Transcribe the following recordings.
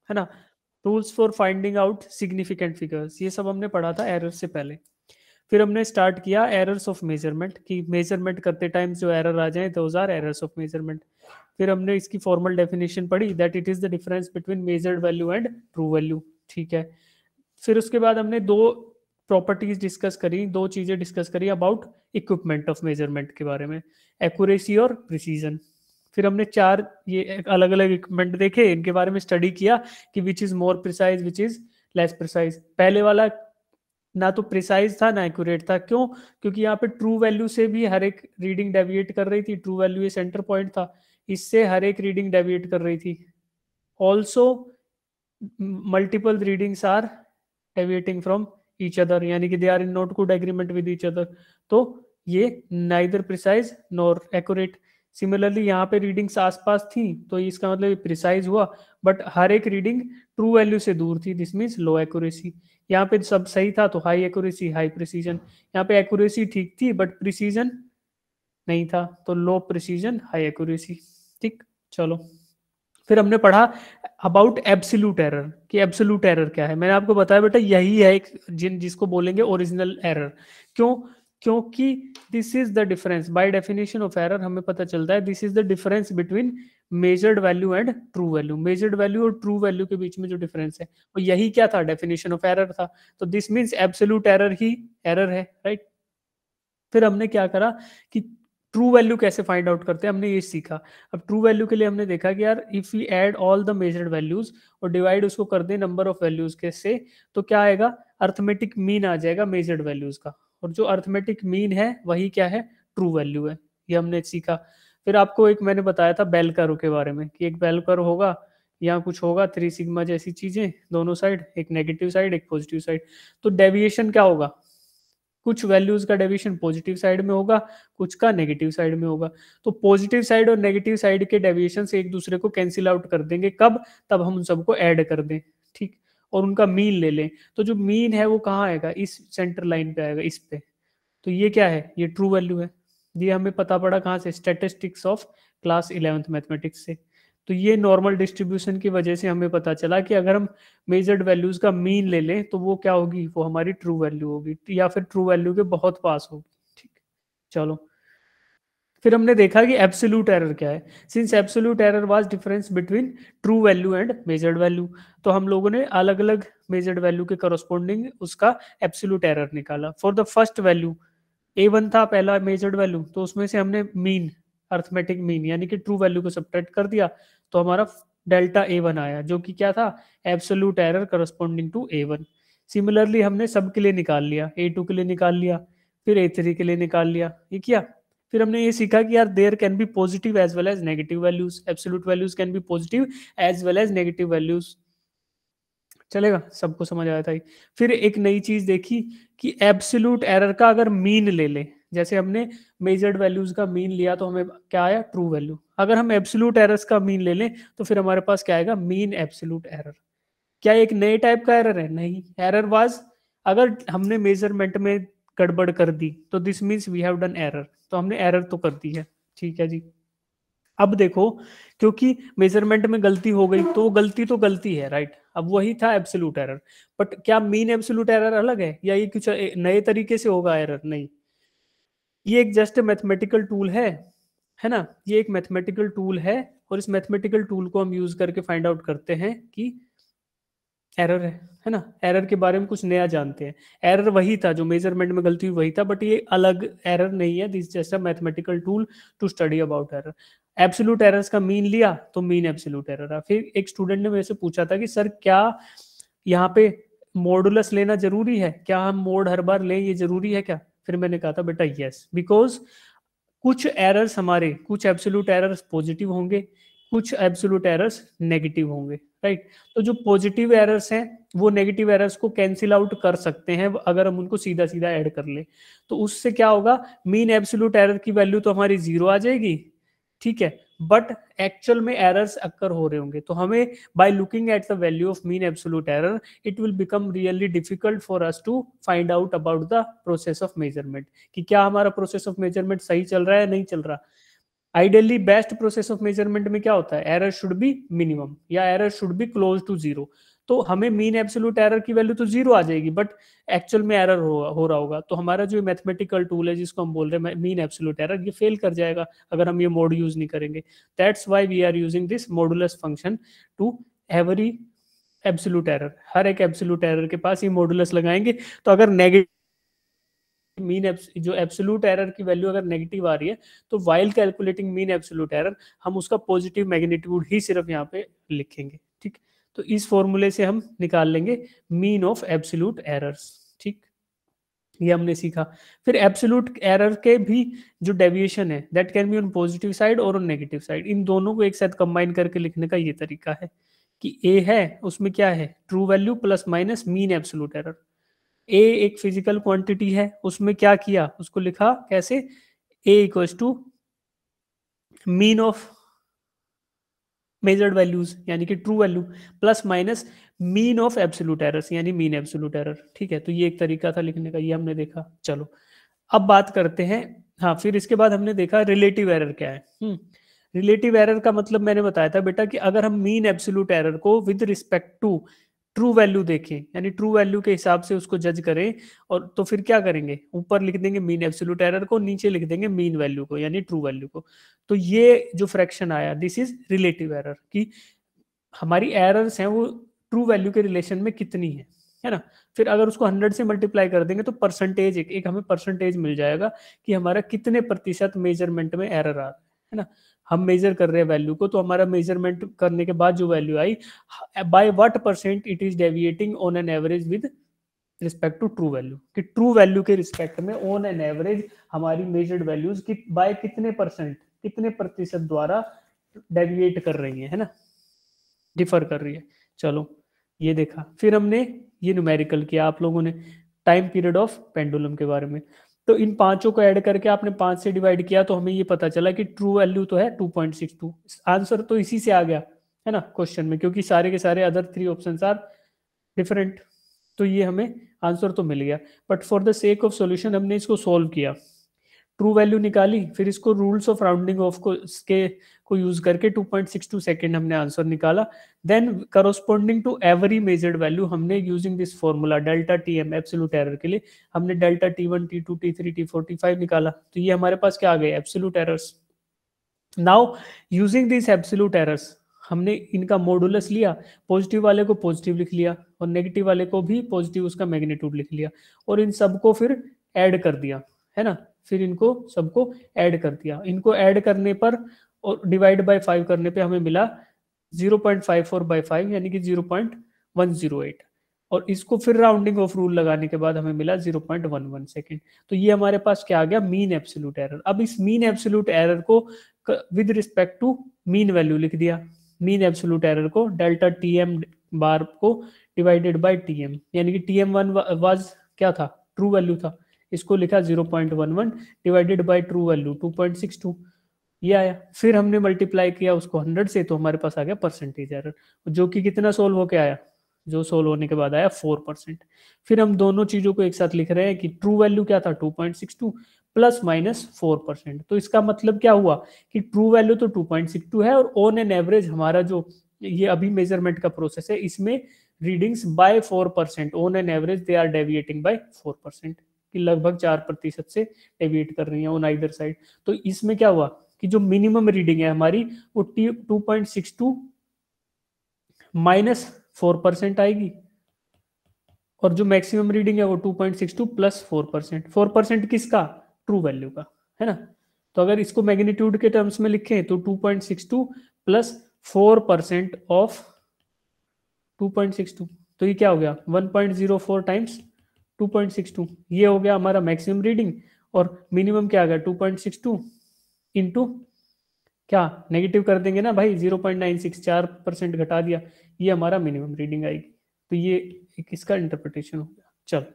है ना। Tools for finding out significant figures, ये सब हमने पढ़ा था एरर से पहले। फिर हमने स्टार्ट किया एरर्स ऑफ मेजरमेंट, कि मेजरमेंट करते टाइम जो एरर आ जाए those are errors of measurement. फिर हमने इसकी फॉर्मल डेफिनेशन पढ़ी, that it is the difference between measured value and true value, ठीक है। फिर उसके बाद हमने दो प्रॉपर्टीज डिस्कस करी, दो चीजें डिस्कस करी अबाउट इक्विपमेंट ऑफ मेजरमेंट के बारे में, एक्यूरेसी और प्रिसीजन। फिर हमने चार ये अलग अलग इक्विपमेंट देखे, इनके बारे में स्टडी किया कि which is more precise which is less precise. पहले वाला ना तो प्रिसाइज था ना एक्यूरेट था, क्यों? क्योंकि यहाँ पे ट्रू वैल्यू से भी हर एक रीडिंग डेविएट कर रही थी, ट्रू वैल्यू ये सेंटर पॉइंट था, इससे हर एक रीडिंग डेविएट कर रही थी। Also multiple readings are deviating from each other, यानी कि they are in not good agreement with each other, तो ये neither precise nor accurate. Similarly यहाँ पे रीडिंग्स आसपास थी तो इसका मतलब प्रिसाइज हुआ, बट हर एक रीडिंग ट्रू वैल्यू से दूर थी, दिस मीन्स लो एक्यूरेसी। यहाँ पे सब सही था तो हाई एक्यूरेसी हाई प्रिसीजन, यहाँ पे एक्यूरेसी ठीक थी बट प्रिसीजन नहीं था, तो लो प्रिसीजन हाई एक्यूरेसी, ठीक। चलो, फिर हमने पढ़ा अबाउट एब्सोल्यूट एरर, कि एब्सोल्यूट एरर क्या है। मैंने आपको बताया बेटा यही है एक जिसको बोलेंगे ओरिजिनल एरर। क्यों? क्योंकि this is the difference by definition of error, हमें पता चलता है this is the difference between measured value and true value. Measured value और ट्रू वैल्यू के बीच में जो डिफरेंस है और यही क्या था, डेफिनेशन ऑफ एरर था। तो this means absolute error he error है, राइट। फिर हमने क्या करा कि ट्रू वैल्यू कैसे फाइंड आउट करते हैं, हमने ये सीखा। अब ट्रू वैल्यू के लिए हमने देखा कि यार if we add all the measured values और डिवाइड उसको कर दें नंबर ऑफ वैल्यूज के से, तो क्या आएगा, अर्थमेटिक मीन आ जाएगा मेजर्ड वैल्यूज का, और जो अर्थमेटिक मीन है वही क्या है, ट्रू वैल्यू है। ये हमने सीखा। फिर आपको एक मैंने बताया था बेल कर्व के बारे में, कि एक बेल कर्व होगा, यहाँ कुछ होगा 3 सिग्मा जैसी चीजें दोनों साइड, एक नेगेटिव साइड एक पॉजिटिव साइड, तो डेविएशन क्या होगा, कुछ वैल्यूज का डेविएशन पॉजिटिव साइड में होगा, कुछ का नेगेटिव साइड में होगा। तो पॉजिटिव साइड और नेगेटिव साइड के डेविएशन से एक दूसरे को कैंसिल आउट कर देंगे, कब, तब हम उन सबको ऐड कर दें, ठीक, और उनका मीन ले लें। तो जो मीन है वो कहाँ आएगा, इस सेंटर लाइन पे आएगा, इस पे। तो ये क्या है, ये ट्रू वैल्यू है। ये हमें पता पड़ा कहाँ से, statistics of class 11th mathematics से। तो ये नॉर्मल डिस्ट्रीब्यूशन की वजह से हमें पता चला कि अगर हम मेजर्ड वैल्यूज का मीन ले लें तो वो क्या होगी, वो हमारी ट्रू वैल्यू होगी, या फिर ट्रू वैल्यू के बहुत पास होगी, ठीक। चलो, फिर हमने देखा कि एब्सोल्यूट एरर क्या है। Since absolute error vas deferens between true value and measured value, तो हम लोगों ने अलग अलग मेजर्ड वैल्यू के करस्पॉन्डिंग उसका एब्सोल्यूट एरर निकाला। For the first value A1 था पहला मेजर्ड वैल्यू, तो उसमें से हमने मीन, अर्थमेटिक मीन यानी कि ट्रू वैल्यू को सब्ट्रैक्ट कर दिया, तो हमारा डेल्टा A1 आया, जो कि क्या था, absolute error corresponding to A1। Similarly हमने सब के लिए निकाल लिया, A2 के लिए निकाल लिया, फिर A3 के लिए निकाल लिया, ये किया। फिर हमने ये सीखा कि यार there can be positive as well as negative values, absolute values can be positive as well as negative values. चलेगा, सबको समझ आया था ही। फिर एक नई चीज देखी कि एब्सोल्यूट एरर का अगर मीन ले ले, जैसे हमने मेजर्ड वैल्यूज का मीन लिया तो हमें क्या आया, ट्रू वैल्यू। अगर हम एब्सोल्यूट एरर्स का मीन ले लें तो फिर हमारे पास क्या आएगा, मीन एब्सोल्यूट एरर। क्या एक नए टाइप का एरर है? नहीं, एरर वाज, अगर हमने मेजरमेंट में गड़बड़ कर दी तो this means we have done error, तो हमने एरर तो कर दी है, ठीक है जी। अब देखो, क्योंकि मेजरमेंट में गलती हो गई तो गलती तो गलती है, राइट। अब वही था एब्सोल्यूट एरर, बट क्या मीन एब्सोल्यूट एरर अलग है, या ये कुछ नए तरीके से होगा एरर? नहीं, ये एक जस्ट मैथमेटिकल टूल है ना। ये एक मैथमेटिकल टूल है, और इस मैथमेटिकल टूल को हम यूज करके फाइंड आउट करते हैं कि एरर है ना। एरर के बारे में कुछ नया जानते हैं। एरर वही था जो मेजरमेंट में गलती हुई वही था, बट ये अलग एरर नहीं है, this just a mathematical tool to study about error. Absolute errors का मीन लिया तो मीन एब्सोल्यूट एरर है। फिर एक स्टूडेंट ने मेरे से पूछा था कि सर क्या यहाँ पे मॉडुलस लेना जरूरी है, क्या हम मोड हर बार लें, ये जरूरी है क्या? फिर मैंने कहा था बेटा यस, बिकॉज कुछ एरर्स हमारे, कुछ एब्सोल्यूट एरर्स पॉजिटिव होंगे, कुछ एब्सोल्यूट एरर्स नेगेटिव होंगे, राइट। तो जो पॉजिटिव एरर्स हैं वो नेगेटिव एरर्स को कैंसिल आउट कर सकते हैं अगर हम उनको सीधा सीधा ऐड कर ले। तो उससे क्या होगा, मीन एब्सोल्यूट एरर की वैल्यू तो हमारी 0 आ जाएगी, ठीक है, बट एक्चुअल में एरर्स अक्कर हो रहे होंगे। तो हमें by looking at the value of mean absolute error it will become really difficult for us to find out about the process of measurement, कि क्या हमारा प्रोसेस ऑफ मेजरमेंट सही चल रहा है नहीं चल रहा। Ideally best process of measurement में क्या होता है, एरर शुड बी मिनिमम या error should be close to zero. तो हमें मीन एब्सोल्यूट एरर की वैल्यू तो जीरो आ जाएगी, बट एक्चुअल में एरर हो रहा होगा, तो हमारा जो मैथमेटिकल टूल है जिसको हम बोल रहे हैं मीन एब्सोल्यूट एरर, ये फेल कर जाएगा अगर हम ये मोड यूज नहीं करेंगे। That's why we are using this modulus function to every absolute error. हर एक एब्सोल्यूट एरर के पास ये मॉडुलस लगाएंगे, तो अगर नेगेटिव मीन जो एब्सोल्यूट एरर की वैल्यू अगर नेगेटिव आ रही है, तो while calculating mean absolute error हम उसका पॉजिटिव मैग्नीट्यूड ही सिर्फ यहाँ पे लिखेंगे। ठीक, तो इस फॉर्मूले से हम निकाल लेंगे मीन ऑफ एब्सोल्यूट एरर्स। ठीक, ये हमने सीखा। फिर एब्सोल्यूट एरर के भी जो डेविएशन है that can be on positive side और ऑन नेगेटिव साइड, इन दोनों को एक साथ कंबाइन करके लिखने का ये तरीका है कि ए है उसमें क्या है, true value plus minus mean absolute error. ए एक फिजिकल क्वांटिटी है, उसमें क्या किया, उसको लिखा कैसे, A equals to mean of measured values यानी कि true value plus minus mean of absolute errors यानी मीन एब्सोल्यूट एरर। ठीक है, तो ये एक तरीका था लिखने का, ये हमने देखा। चलो अब बात करते हैं, हाँ फिर इसके बाद हमने देखा रिलेटिव एरर क्या है। रिलेटिव एरर का मतलब मैंने बताया था बेटा कि अगर हम मीन एब्सोल्यूट एरर को with respect to true value देखें, यानी ट्रू वैल्यू के हिसाब से उसको जज करें, और तो फिर क्या करेंगे, ऊपर लिख देंगे मीन एब्सोल्यूट एरर को, नीचे लिख देंगे मीन वैल्यू को यानी ट्रू वैल्यू को। तो ये जो फ्रैक्शन आया दिस इज रिलेटिव एरर, कि हमारी एरर्स हैं वो ट्रू वैल्यू के रिलेशन में कितनी है ना। फिर अगर उसको 100 से मल्टीप्लाई कर देंगे तो परसेंटेज एक हमें परसेंटेज मिल जाएगा कि हमारा कितने प्रतिशत मेजरमेंट में एरर आ रहा है ना। हम मेजर कर रहे हैं वैल्यू को, तो हमारा मेजरमेंट करने के बाद जो वैल्यू आई, by what percent it is deviating on an average with respect to true value, कि ट्रू वैल्यू के रिस्पेक्ट में ऑन एन एवरेज हमारी मेजर्ड वैल्यूज की बाय कितने परसेंट, कितने प्रतिशत द्वारा डेविएट कर रही है ना, डिफर कर रही है। चलो ये देखा। फिर हमने ये न्यूमेरिकल किया आप लोगों ने टाइम पीरियड ऑफ पेंडुलम के बारे में। तो इन पांचों को ऐड करके आपने 5 से डिवाइड किया, तो हमें ये पता चला कि ट्रू वैल्यू तो है 2.62। आंसर तो इसी से आ गया है ना क्वेश्चन में, क्योंकि सारे के सारे अदर 3 ऑप्शंस आर डिफरेंट। तो ये हमें आंसर तो मिल गया, but for the sake of solution हमने इसको सोल्व किया, ट्रू वैल्यू निकाली, फिर इसको रूल्स ऑफ राउंडिंग ऑफ को यूज करके 2.62 सेकेंड हमने आंसर निकाला। Then corresponding to every measured value हमने using this formula delta T M absolute error के लिए हमने delta T1 T2 T3 T4 T5 निकाला। तो ये हमारे पास क्या आ गए, absolute errors. Now using this absolute errors हमने इनका मॉडुलस लिया, पॉजिटिव वाले को पॉजिटिव लिख लिया और नेगेटिव वाले को भी पॉजिटिव उसका मैग्नीट्यूड लिख लिया, और इन सबको फिर ऐड कर दिया है ना। फिर इनको सबको ऐड कर दिया, इनको ऐड करने पर और डिवाइड बाय 5 करने पे हमें मिला 0.54/5 यानी कि 0.108, और इसको फिर राउंडिंग ऑफ रूल लगाने के बाद हमें मिला 0.11 सेकेंड। तो ये हमारे पास क्या आ गया, मीन एब्सोल्यूट एरर। अब इस मीन एब्सोल्यूट एरर को with respect to mean value लिख दिया, मीन एब्सोल्यूट एरर को डेल्टा टीएम बार को डिवाइडेड बाय टीएम, यानी कि टीएम1 वाज क्या था, ट्रू वैल्यू था, इसको लिखा 0.11 डिवाइडेड बाय ट्रू वैल्यू 2.62, ये आया। फिर हमने मल्टीप्लाई किया उसको 100 से, तो हमारे पास आ गया परसेंटेज एरर, जो कि कितना सोल्व होके आया, जो सोल्व होने के बाद आया 4%। फिर हम दोनों चीजों को एक साथ लिख रहे हैं कि ट्रू वैल्यू क्या था 2.62 प्लस माइनस 4%। तो इसका मतलब क्या हुआ कि ट्रू वैल्यू तो 2.62 है, और ऑन एन एवरेज हमारा जो ये अभी मेजरमेंट का प्रोसेस है इसमें readings by 4%, on an average they are deviating by 4%, कि लगभग 4% से डेविएट कर रही है ऑन आइदर साइड। तो इसमें क्या हुआ कि जो मिनिमम रीडिंग है हमारी वो 2.62 माइनस 4% आएगी, और जो मैक्सिमम रीडिंग है वो 2.62 प्लस 4%। 4% किसका, ट्रू वैल्यू का, है ना। तो अगर इसको मैग्नीट्यूड के टर्म्स में लिखें तो 2.62 प्लस 4% ऑफ 2.62, तो ये क्या हो गया 1.04 टाइम्स 2.62, ये हो गया हमारा मैक्सिमम रीडिंग, और मिनिमम क्या आ गया 2.62 इंटू क्या, नेगेटिव कर देंगे ना भाई 0.96, 4% घटा दिया, ये हमारा मिनिमम रीडिंग आएगी। तो ये एक इसका इंटरप्रिटेशन हो गया। चलो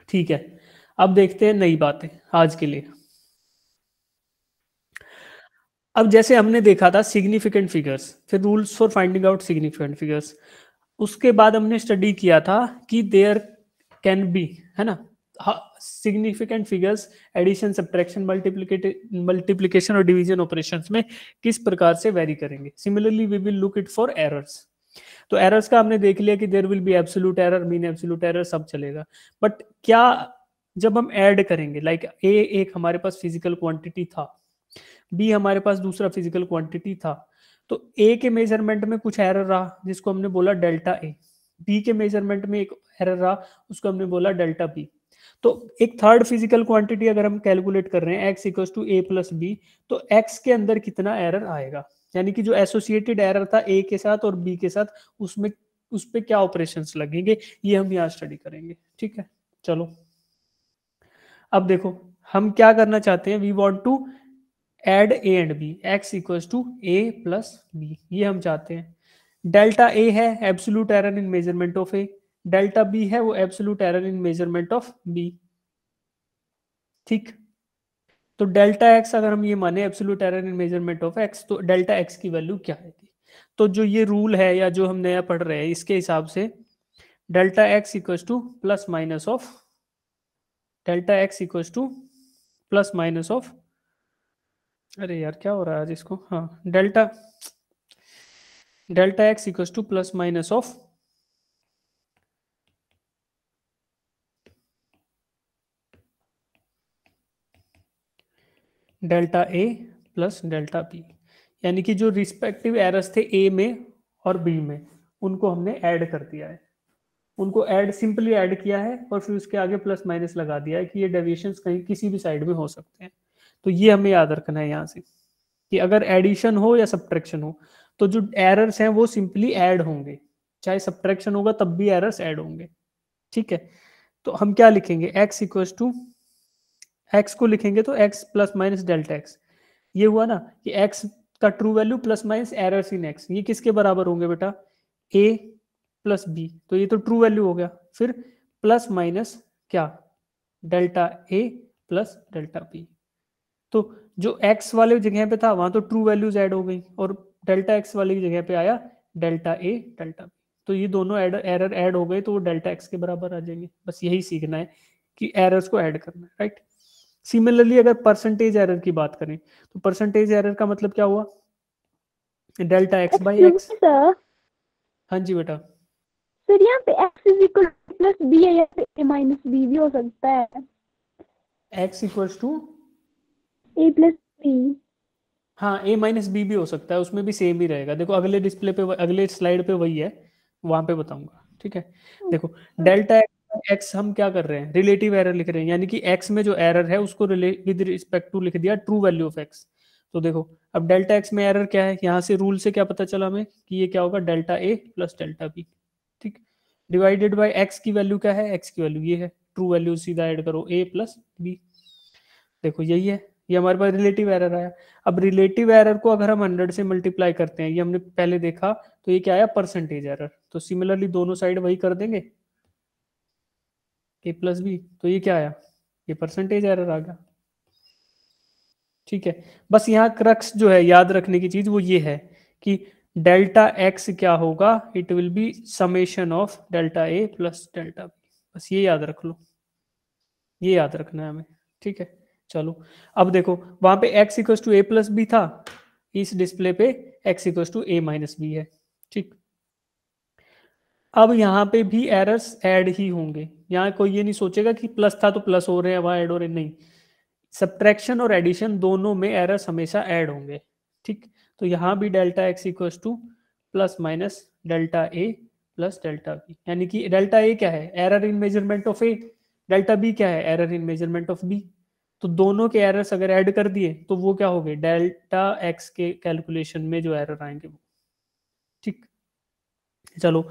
ठीक है, अब देखते हैं नई बातें आज के लिए। अब जैसे हमने देखा था सिग्निफिकेंट फिगर्स, फिर rules for finding out significant figures, उसके बाद हमने स्टडी किया था कि देयर कैन बी, है ना, significant figures addition, subtraction, multiplication और डिवीजन ऑपरेशंस में किस प्रकार से वेरी करेंगे। Similarly we will look it for errors. तो एरर्स का हमने देख लिया कि there will be absolute error, mean absolute error, सब चलेगा। बट क्या जब हम ऐड करेंगे, लाइक ए एक हमारे पास फिजिकल क्वांटिटी था, बी हमारे पास दूसरा फिजिकल क्वांटिटी था, तो ए के मेजरमेंट में कुछ एरर रहा जिसको हमने बोला डेल्टा ए, बी के मेजरमेंट में एक एरर रहा उसको हमने बोला डेल्टा बी। तो एक थर्ड फिजिकल क्वांटिटी अगर हम कैलकुलेट कर रहे हैं X equals to A plus B, तो एक्स के अंदर कितना एरर आएगा, यानी कि जो एसोसिएटेड एरर था ए के साथ और बी के साथ, उसमें उस पे क्या ऑपरेशंस लगेंगे, ये हम यहाँ स्टडी करेंगे। ठीक है, चलो अब देखो हम क्या करना चाहते हैं, we want to add A and B, X equals to A plus B, ये हम चाहते हैं। डेल्टा ए है absolute error in measurement of A, delta B है वो absolute error in measurement of B. ठीक, तो डेल्टा एक्स अगर हम ये माने absolute error in measurement of X, तो डेल्टा एक्स की वैल्यू क्या आएगी। तो जो ये रूल है या जो हम नया पढ़ रहे हैं इसके हिसाब से delta x equals to plus minus of, delta x equals to plus minus of, अरे यार क्या हो रहा है आज इसको, हाँ delta delta x equals to plus minus of delta A plus delta B, यानी कि जो रिस्पेक्टिव एरर्स थे ए में और बी में उनको हमने ऐड कर दिया है, उनको ऐड सिंपली ऐड किया है और फिर उसके आगे प्लस माइनस लगा दिया है कि ये डेविएशंस कहीं किसी भी साइड में हो सकते हैं। तो ये हमें याद रखना है यहाँ से कि अगर एडिशन हो या सब्ट्रैक्शन हो तो जो एरर्स हैं वो सिंपली ऐड होंगे, चाहे सब्ट्रैक्शन होगा तब भी एरर्स ऐड होंगे। ठीक है, तो हम क्या लिखेंगे, x इक्वल्स टू, एक्स को लिखेंगे तो x plus minus delta x, ये हुआ ना कि x का true value plus minus errors in x, ये किसके बराबर होंगे बेटा, a प्लस बी, तो ये तो ट्रू वैल्यू हो गया। फिर प्लस माइनस क्या, delta A plus delta B, तो जो x वाले जगह पे था वहां तो ट्रू वैल्यूज ऐड हो गई और डेल्टा x वाली जगह पे आया डेल्टा ए डेल्टा बी, तो ये दोनों एरर ऐड हो गए तो वो डेल्टा एक्स के बराबर आ जाएंगे। बस यही सीखना है कि एरर्स को ऐड करना है, राइट। सिमिलरली अगर परसेंटेज एरर की बात करें तो परसेंटेज एरर का मतलब क्या हुआ, delta x by x. Sir हाँ जी बेटा, सर यहाँ पे x is equal plus b है या फिर a माइनस बी भी हो सकता है, x equals to a plus b. हाँ ए माइनस बी भी हो सकता है, उसमें भी सेम ही रहेगा। देखो अगले डिस्प्ले पे अगले स्लाइड पे वही है, वहां पे बताऊंगा। ठीक है, देखो डेल्टा एक्स हम क्या कर रहे हैं, रिलेटिव एरर लिख रहे हैं, यानी कि एक्स में जो एरर है उसको विद रिस्पेक्ट टू लिख दिया ट्रू वैल्यू ऑफ एक्स। तो देखो अब डेल्टा एक्स में एरर क्या है, यहाँ से रूल से क्या पता चला हमें कि ये क्या होगा, delta A plus delta B. ठीक, डिवाइडेड बाई एक्स की वैल्यू क्या है, एक्स की वैल्यू ये है, ट्रू वैल्यू सीधा ऐड करो ए प्लस बी। देखो यही है, ये हमारे पास रिलेटिव एरर आया। अब रिलेटिव एरर को अगर हम 100 से मल्टीप्लाई करते हैं, ये हमने पहले देखा, तो ये क्या आया, परसेंटेज एरर। तो सिमिलरली दोनों साइड वही कर देंगे, ए प्लस बी, तो ये क्या आया, ये परसेंटेज एरर आ गया। ठीक है, बस यहाँ क्रक्स जो है याद रखने की चीज वो ये है कि डेल्टा एक्स क्या होगा, it will be summation of delta A plus delta b, बस ये याद रख लो, ये याद रखना है हमें। ठीक है, चलो अब देखो वहां पे x equals to A plus b था, इस डिस्प्ले पे x equals to a minus b है। ठीक, अब यहाँ पे भी एरर्स ऐड ही होंगे, यहाँ कोई ये नहीं सोचेगा कि प्लस था तो प्लस हो रहे हैं वहां ऐड हो रहे हैं, नहीं, सब्ट्रैक्शन और एडिशन दोनों में एरर्स हमेशा ऐड होंगे। ठीक, तो यहाँ भी delta X equals to plus minus delta A plus delta B, यानी कि डेल्टा ए क्या है, error in measurement of A, delta B क्या है, error in measurement of B. तो दोनों के एरर्स अगर ऐड कर दिए तो वो क्या हो गए, डेल्टा एक्स के कैलकुलेशन में जो एरर आएंगे वो। ठीक, चलो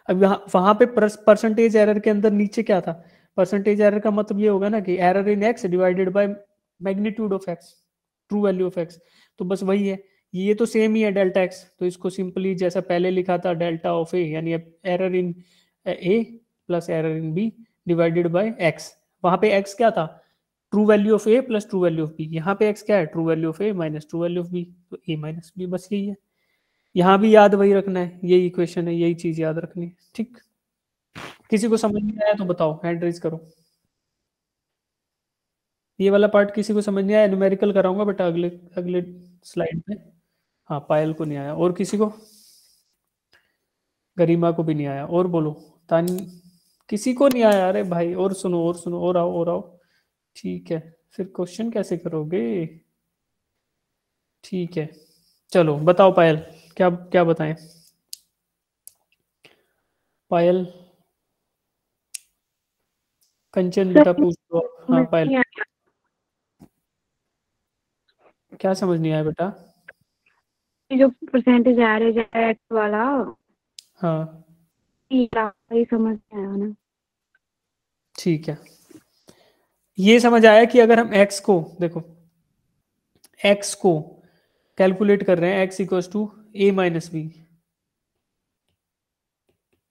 अब यहाँ वहां पे परसेंटेज एरर के अंदर नीचे क्या था, परसेंटेज एरर का मतलब ये होगा ना कि error in x divided by magnitude of x, true value of X, तो बस वही है, ये तो सेम ही है डेल्टा एक्स, तो इसको सिंपली जैसा पहले लिखा था डेल्टा ऑफ ए, यानी error in a plus error in b divided by x, वहां पे एक्स क्या था, true value of a plus true value of b, यहाँ पे एक्स क्या है, true value of A minus true value of B, तो ए माइनस बी, बस यही है। यहाँ भी याद वही रखना है, यही इक्वेशन है, यही चीज याद रखनी है। ठीक, किसी को समझ नहीं आया तो बताओ, हैंड रेज करो। ये वाला पार्ट किसी को समझ नहीं आया? न्यूमेरिकल कराऊंगा बेटा अगले अगले स्लाइड में। हाँ पायल को नहीं आया, और किसी को? गरिमा को भी नहीं आया, और बोलो। तान किसी को नहीं आया? अरे भाई और सुनो और सुनो, और आओ और आओ। ठीक है, फिर क्वेश्चन कैसे करोगे? ठीक है, चलो बताओ पायल, क्या क्या बताएं? पायल, कंचन बेटा पूछ लो। हाँ पायल, क्या समझ नहीं आया बेटा? जो परसेंटेज एवरेज है एक्स वाला, हाँ ये समझ में आया ना। ठीक है, ये समझ आया कि अगर हम x को देखो, x को कैलकुलेट कर रहे हैं, x equals to a minus B,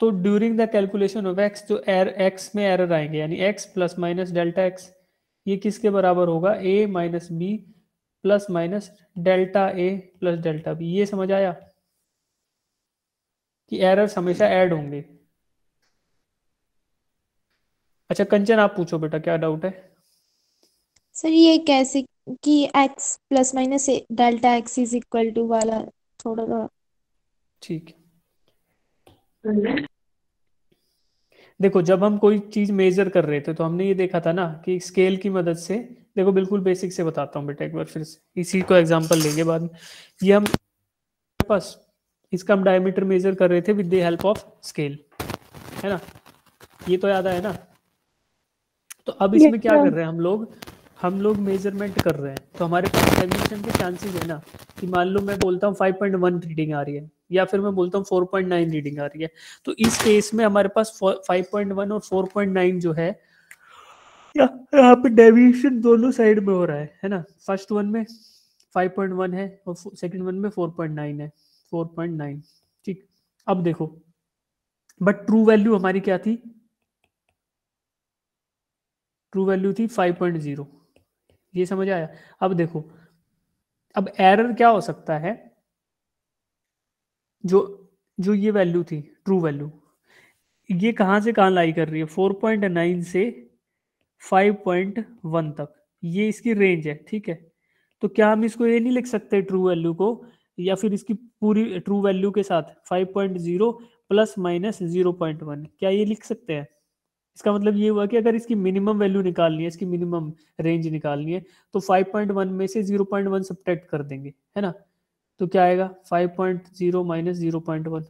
तो during the calculation of x जो x में एरर आएंगे, यानी x plus minus delta x, ये किसके बराबर होगा? a minus B plus minus delta a plus delta b। ये समझ आया कि एरर्स हमेशा ऐड होंगे। अच्छा कंचन आप पूछो बेटा, क्या डाउट है? सर ये कैसे कि x plus minus delta x is equal to वाला, थोड़ा सा। ठीक है, देखो जब हम कोई चीज मेजर कर रहे थे तो हमने ये देखा था ना कि स्केल की मदद से, देखो बिल्कुल बेसिक से बताता हूँ बेटा एक बार फिर से, इसी को एग्जांपल लेंगे बाद में। ये हम बस इसका हम डायमीटर मेजर कर रहे थे with the help of scale, है ना? ये तो याद आया ना? तो अब इसमें क्या कर रहे हैं हम लोग मेजरमेंट कर रहे हैं, तो हमारे पास डेविएशन के चांसेस है ना, कि मान लो मैं बोलता हूँ 5.1 रीडिंग आ रही है, या फिर मैं बोलता हूँ 4.9 रीडिंग आ रही है, तो इस केस में हमारे पास 5.1 और 4.9 जो है, यहाँ पे डेविएशन दोनों साइड में हो रहा है ना? फर्स्ट वन में 5.1 है और सेकंड वन में 4.9 है, 4.9। ठीक, अब देखो, बट ट्रू वैल्यू हमारी क्या थी? ट्रू वैल्यू थी 5.0। ये समझ आया? अब देखो, अब एरर क्या हो सकता है? जो जो ये वैल्यू थी ट्रू वैल्यू, ये कहां से कहां लाई कर रही है? 4.9 से 5.1 तक, ये इसकी रेंज है, ठीक है? तो क्या हम इसको ये नहीं लिख सकते ट्रू वैल्यू को, या फिर इसकी पूरी ट्रू वैल्यू के साथ 5.0 प्लस माइनस 0.1, क्या ये लिख सकते हैं? इसका मतलब ये हुआ कि अगर इसकी मिनिमम वैल्यू निकालनी है, इसकी मिनिमम रेंज निकालनी है, तो 5.1 में से 0.1 सब्ट्रैक्ट कर देंगे, है ना? तो क्या आएगा? 5.0 माइनस 0.1,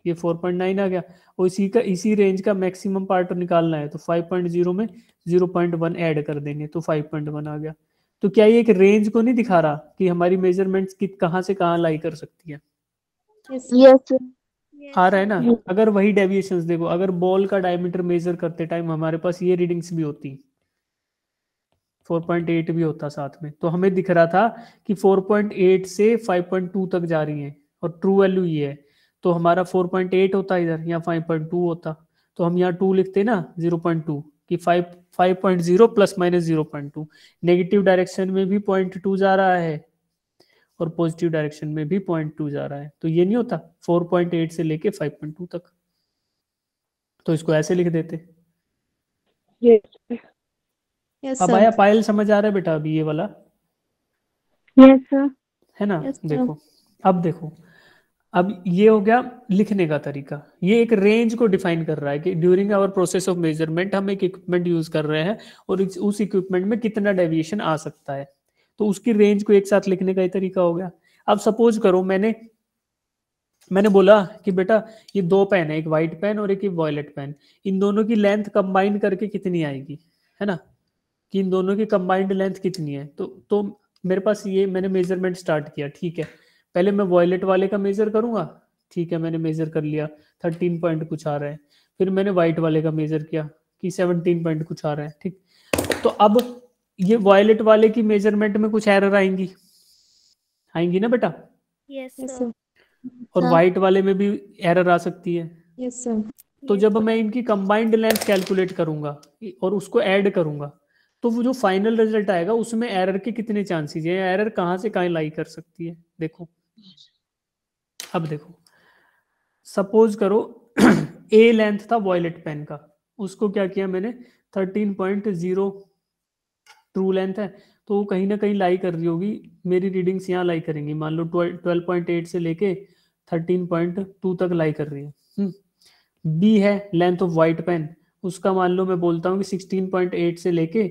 ये 4.9 आ गया। और इसी रेंज का मैक्सिमम पार्ट निकालना है, तो 5.0 में 0.1 ऐड कर देंगे, तो 5.1 आ गया। तो क्या ये एक रेंज को नहीं दिखा रहा कि हमारी मेजरमेंट्स कहाँ से कहाँ लाई कर सकती है? यस आ रहा है ना? अगर वही डेविएशंस देखो, अगर बॉल का डायमीटर मेजर करते टाइम हमारे पास ये रीडिंग्स भी होती, 4.8 भी होता साथ में, तो हमें दिख रहा था कि 4.8 से 5.2 तक जा रही है, और ट्रू वैल्यू ये है, तो हमारा 4.8 होता इधर, या 5.2 होता, तो हम यहाँ 2 लिखते ना, 0.2, कि 5.0 प्लस माइनस 0.2, नेगेटिव डायरेक्शन में भी 0.2 जा रहा है और पॉजिटिव डायरेक्शन में भी 0.2 जा रहा है, तो ये नहीं होता 4.8 से लेके 5.2 तक, तो इसको ऐसे लिख देते। यस यस अब सर। आया पायल, समझ आ रहा है बेटा अभी ये वाला, यस सर है ना? Yes sir. देखो, अब देखो, अब ये हो गया लिखने का तरीका, ये एक रेंज को डिफाइन कर रहा है कि during our process of measurement हम एक इक्विपमेंट यूज कर रहे हैं, और उस इक्विपमेंट में कितना डेविएशन आ सकता है, तो उसकी रेंज को एक साथ लिखने का ही तरीका हो गया। अब सपोज करो मैंने बोला कि बेटा ये दो पेन है, एक व्हाइट पेन और एक वॉयलेट पेन, इन दोनों की लेंथ कंबाइन करके कितनी आएगी, है ना? कि इन दोनों की कंबाइंड लेंथ कितनी है, तो मेरे पास ये, मैंने मेजरमेंट स्टार्ट किया, ठीक है? पहले मैं वॉयलेट वाले का मेजर करूंगा, ठीक है, मैंने मेजर कर लिया, 13 पॉइंट कुछ आ रहा है। फिर मैंने व्हाइट वाले का मेजर किया कि 17 पॉइंट कुछ आ रहा है, ठीक? तो अब ये वॉयलेट वाले की मेजरमेंट में कुछ एरर आएंगी, आएंगी ना बेटा? Yes sir. और हाँ। व्हाइट वाले में भी एरर आ सकती है। Yes sir. तो जब मैं इनकी कंबाइंड लेंथ कैलकुलेट करूंगा और उसको ऐड करूंगा, तो वो जो फाइनल रिजल्ट आएगा उसमें एरर के कितने चांसेस है, एरर कहाँ से कहाँ लाई कर सकती है? देखो, अब देखो, सपोज करो ए लेंथ था वॉयलेट पेन का, उसको क्या किया मैंने, 13.0 ट्रू लेंथ है, तो वो कहीं ना कहीं लाई कर रही होगी, मेरी रीडिंग्स यहाँ लाई करेंगी, मान लो 12.8 से लेके 13.2 तक लाई कर रही है। बी है लेंथ ऑफ वाइट पेन, उसका मान लो मैं बोलता हूँ कि 16.8 से लेके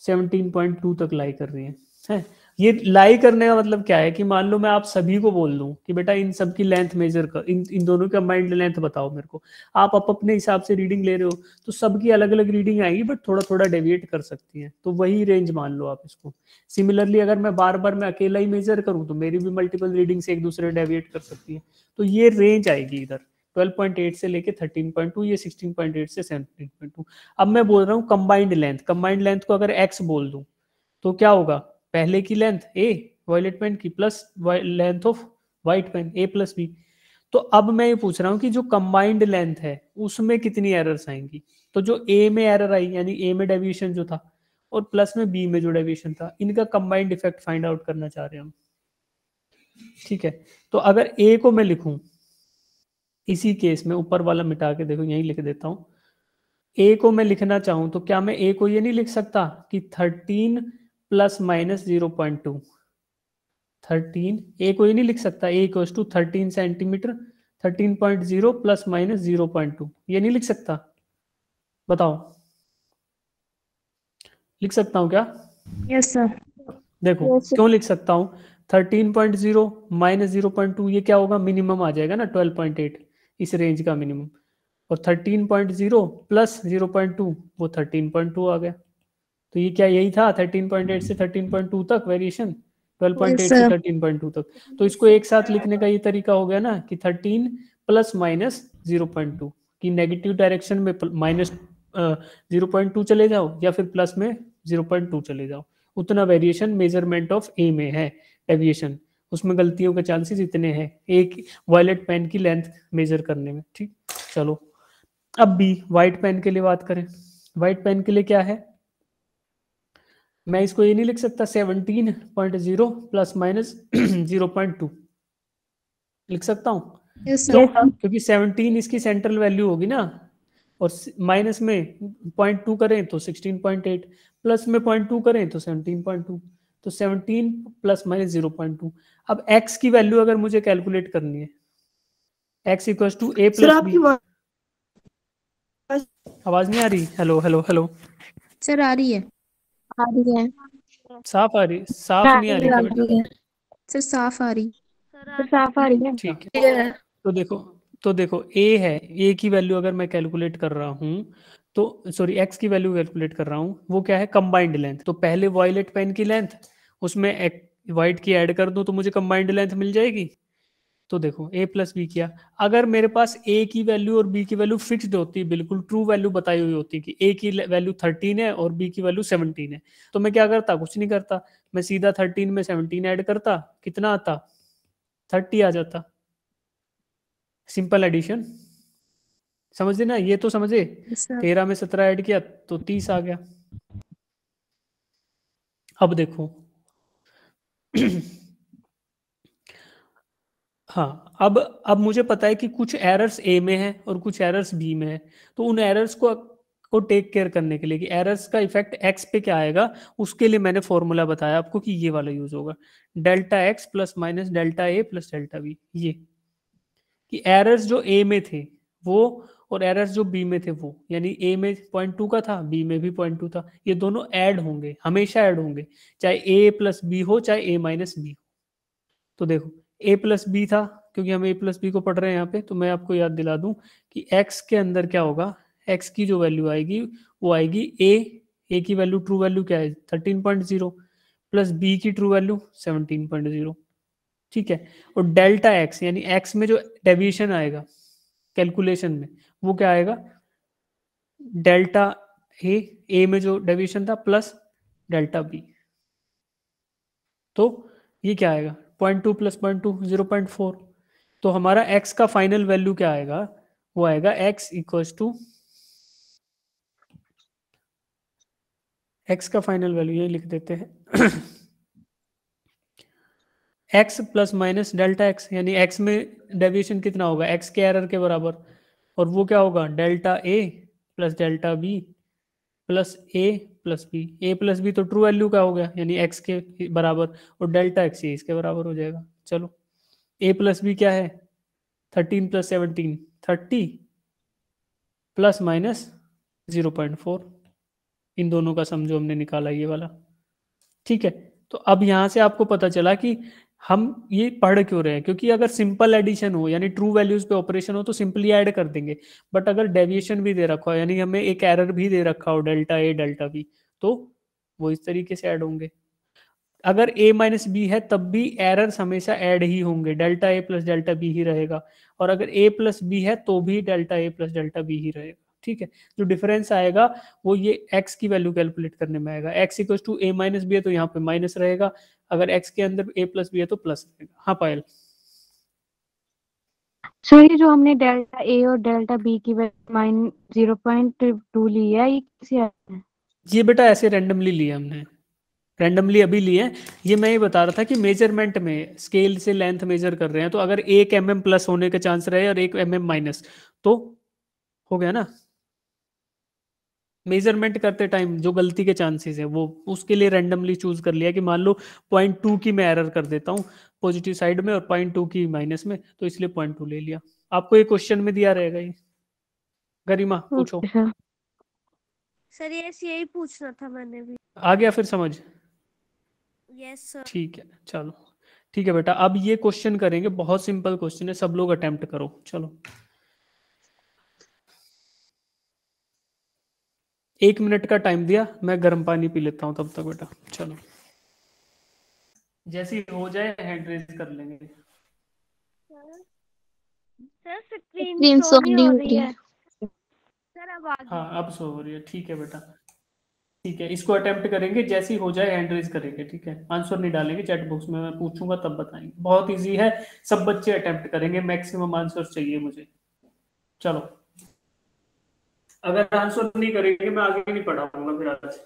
17.2 तक लाई कर रही है। ये लाई करने का मतलब क्या है कि मान लो मैं आप सभी को बोल दूं कि बेटा इन सब की लेंथ मेजर कर, इन दोनों का कंबाइंड लेंथ बताओ मेरे को, आप अपने हिसाब से रीडिंग ले रहे हो, तो सबकी अलग अलग रीडिंग आएगी, बट थोड़ा थोड़ा डेविएट कर सकती है, तो वही रेंज मान लो आप इसको। सिमिलरली अगर मैं बार बार मैं अकेला ही मेजर करूँ तो मेरी भी मल्टीपल रीडिंग से एक दूसरे डेविएट कर सकती है, तो ये रेंज आएगी इधर 12.8 से लेके 13.2, ये 16.8 से 17.2। अब मैं बोल रहा हूँ कंबाइंड लेंथ को अगर x बोल दूं तो क्या होगा, पहले की लेंथ a वायलेट पेन की plus length of white pen a plus b। तो अब मैं ये पूछ रहा हूँ कि जो कंबाइंड लेंथ है उसमें कितनी एरर्स आएंगी, तो जो a में एरर आई यानी a में डेविएशन जो था और प्लस में b में जो डेविएशन था, इनका कंबाइंड इफेक्ट फाइंड आउट करना चाह रहे हैं हम। ठीक है, तो अगर a को मैं लिखूं इसी केस में, ऊपर वाला मिटा के देखो यही लिख देता हूं, a को मैं लिखना चाहूं तो क्या मैं a को ये नहीं लिख सकता कि 13 प्लस माइनस 0.2, 13 a को ये नहीं लिख सकता, a equals to 13 centimetre 13.0 plus minus 0.2, ये नहीं लिख सकता, बताओ लिख सकता हूं क्या? Yes sir. देखो क्यों लिख सकता हूं, 13.0 माइनस 0.2 ये क्या होगा, मिनिमम आ जाएगा ना 12.8, इस रेंज का मिनिमम, और 13.0 प्लस 0.2 वो 13.2 आ गया, तो ये क्या यही था 13.8 से 13.2 तक वेरिएशन, 12.8 Yes, से sir. 13.2 तक। तो इसको एक साथ लिखने का ये तरीका हो गया ना कि 13 प्लस माइनस 0.2 की नेगेटिव डायरेक्शन में माइनस 0.2 चले जाओ या फिर प्लस में 0.2 चले जाओ, उतना वेरिएशन मेजरमेंट ऑफ ए में है डेविएशन, उसमें गलतियों के चांसेस इतने हैं एक वायलेट पेन की लेंथ मेजर करने में। ठीक, चलो अब भी व्हाइट पेन के लिए बात करें। व्हाइट पेन के लिए क्या है, मैं इसको ये नहीं लिख सकता 17.0 प्लस माइनस 0.2, लिख सकता हूँ Yes, क्यों, sir. क्योंकि 17 इसकी सेंट्रल वैल्यू होगी ना, और माइनस में 0.2 करें तो 16.8, प्लस में 0.2 करें तो 17.2, तो 17 प्लस माइनस 0.2। अब x की वैल्यू अगर मुझे कैलकुलेट करनी है, x equals to a sir plus आपकी बी, आवाज नहीं आ रही, हेलो हेलो हेलो, सर आ रही है। आ रही है। साफ आ रही, साफ नहीं आ रही क्या बेटा? सर साफ आ रही। सर साफ आ रही है। ठीक है, तो देखो a है, a की वैल्यू अगर मैं कैलकुलेट कर रहा हूँ तो सॉरी x की वैल्यू कैलकुलेट कर रहा हूँ, वो क्या है कंबाइंड लेंथ, तो पहले वॉयलेट पेन की लेंथ उसमें व्हाइट की ऐड कर दूं तो मुझे कंबाइंड लेंथ मिल जाएगी। तो देखो a प्लस बी किया, अगर मेरे पास a की वैल्यू और b की वैल्यू फिक्स्ड होती, बिल्कुल ट्रू वैल्यू बताई हुई होती कि a की वैल्यू 13 है और b की वैल्यू 17 है, तो मैं क्या करता, कुछ नहीं करता, मैं सीधा 13 में 17 ऐड करता, कितना आता 30 आ जाता, सिंपल एडिशन, समझे ना, ये तो समझे, Yes, sir. 13 में 17 ऐड किया तो 30 आ गया। अब देखो हाँ, अब मुझे पता है कि कुछ एरर्स ए में है और कुछ एरर्स बी में है, तो उन एरर्स को टेक केयर करने के लिए कि एरर्स का इफेक्ट एक्स पे क्या आएगा, उसके लिए मैंने फॉर्मूला बताया आपको कि ये वाला यूज होगा, delta X plus minus delta ए प्लस डेल्टा बी, ये कि एरर्स जो ए में थे वो और एरर्स जो बी में थे वो, यानी ए में 0.2 का था, बी में भी 0.2 था, ये दोनों ऐड होंगे, हमेशा ऐड होंगे, चाहे ए प्लस बी हो चाहे ए माइनस बी हो। तो देखो ए प्लस बी था, क्योंकि हम ए प्लस बी को पढ़ रहे हैं यहाँ पे, तो मैं आपको याद दिला दूं कि एक्स के अंदर क्या होगा, एक्स की जो वैल्यू आएगी वो आएगी ए की वैल्यू ट्रू वैल्यू क्या है 13.0 प्लस बी की ट्रू वैल्यू 17.0। ठीक है, और डेल्टा एक्स यानी एक्स में जो डेविएशन आएगा कैलकुलेशन में वो क्या आएगा, डेल्टा ए में जो डेविएशन था प्लस डेल्टा बी, तो ये क्या आएगा 0.2 प्लस 0.2 0.4, तो हमारा x का फाइनल वैल्यू क्या आएगा, वो आएगा x इक्वल्स टू, x का फाइनल वैल्यू ये लिख देते हैं x plus minus delta x, यानी x में डेविएशन कितना होगा x के एरर के बराबर, और वो क्या होगा delta a plus delta b plus a plus b, a plus B तो ट्रू वैल्यू का हो गया यानी एक्स के बराबर, और डेल्टा एक्स ये इसके बराबर हो जाएगा। चलो ए प्लस बी क्या है, 13 + 17 30 प्लस माइनस 0.4, इन दोनों का सम जो हमने निकाला ये वाला। ठीक है, तो अब यहां से आपको पता चला कि हम ये पढ़ क्यों रहे हैं, क्योंकि अगर सिंपल एडिशन हो यानी ट्रू वैल्यूज पे ऑपरेशन हो तो सिंपली ऐड कर देंगे, बट अगर डेविएशन भी दे रखा हो यानी हमें एक एरर भी दे रखा हो डेल्टा ए डेल्टा बी, तो वो इस तरीके से ऐड होंगे। अगर a माइनस बी है तब भी एरर्स हमेशा ऐड ही होंगे, delta A plus delta B ही रहेगा, और अगर a प्लस बी है तो भी delta A plus delta B ही रहेगा। ठीक है, जो डिफरेंस आएगा वो ये x की वैल्यू कैलकुलेट करने में आएगा, x equal to a minus b है तो यहाँ पे माइनस रहेगा, अगर x के अंदर a प्लस बी है तो प्लस रहेगा। हाँ पायल। सर ये जो हमने डेल्टा ए और डेल्टा बी की वैल्यू -0.2 ली है, ये कैसे है? ये बेटा ऐसे रैंडमली लिए हमने, रैंडमली अभी लिए। ये मैं ये बता रहा था कि मेजरमेंट में स्केल से लेंथ मेजर कर रहे हैं, तो अगर 1 mm प्लस होने के चांस रहे और 1 mm माइनस, तो हो गया ना। मेजरमेंट करते टाइम जो गलती के चांसेस है वो उसके लिए रैंडमली चूज कर लिया कि मान लो 0.2 की मैं एरर कर देता हूँ पॉजिटिव साइड में और 0.2 की माइनस में, तो इसलिए 0.2 ले लिया। आपको ये क्वेश्चन में दिया रहेगा ये। गरिमा पूछो। Okay sir. सर यस यही पूछना था मैंने भी। आ गया फिर समझ? Yes sir. ठीक है चलो, ठीक है बेटा, अब ये क्वेश्चन करेंगे, बहुत सिंपल क्वेश्चन है, सब लोग अटेम्प्ट करो। चलो 1 मिनट का टाइम दिया, मैं गर्म पानी पी लेता हूँ तब तक बेटा। चलो जैसे ही हो जाए हैंड रेज कर लेंगे। Sir screen screen show show नहीं नहीं हो हो रही रही है। है। सर अब आ गई। हाँ अब सो हो रही है, ठीक है बेटा। ठीक है, इसको अटेम्प्ट करेंगे, जैसे ही हो जाए हैंड रेज करेंगे। ठीक है, आंसर नहीं डालेंगे चैट बॉक्स में, मैं पूछूंगा तब बताएंगे। बहुत इजी है, सब बच्चे अटेम्प्ट करेंगे, मैक्सिमम आंसर चाहिए मुझे। चलो अगर आंसर नहीं करेंगे मैं आगे नहीं पढ़ाऊंगा फिर आज।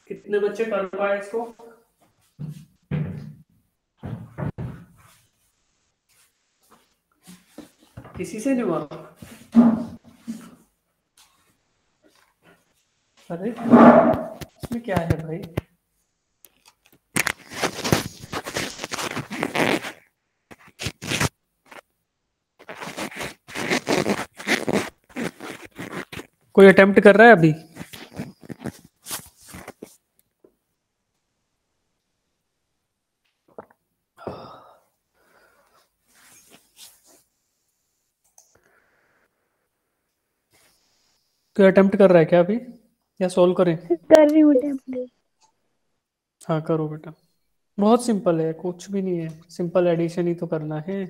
कितने बच्चे कर पाए इसको? किसी से नहीं हुआ? अरे इसमें क्या है भाई? कोई अटेम्प्ट कर रहा है अभी? कोई अटेम्प्ट कर रहा है क्या अभी, या सोल्व करें? कर रही हूँ attempt। हाँ करो बेटा, बहुत सिंपल है, कुछ भी नहीं है, सिंपल एडिशन ही तो करना है।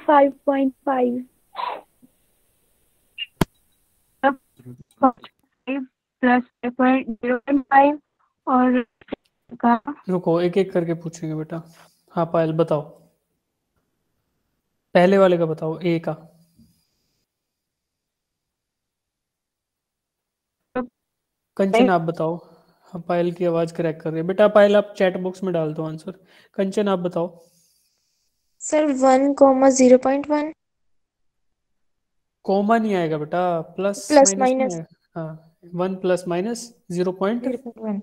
फाइव पॉइंट फाइव प्लस 5.05 और का रुको एक एक करके पूछेंगे बेटा। हाँ पायल बताओ, पहले वाले का बताओ, ए का। कंचन आप बताओ। हाँ पायल की आवाज क्रैक कर रही है बेटा, पायल आप चैट बॉक्स में डाल दो आंसर। कंचन आप बताओ। सर 1,0.1 कॉमा नहीं आएगा बेटा, प्लस प्लस माइनस नहीं माइनस आएगा। हाँ 1 प्लस माइनस 0. 0.1।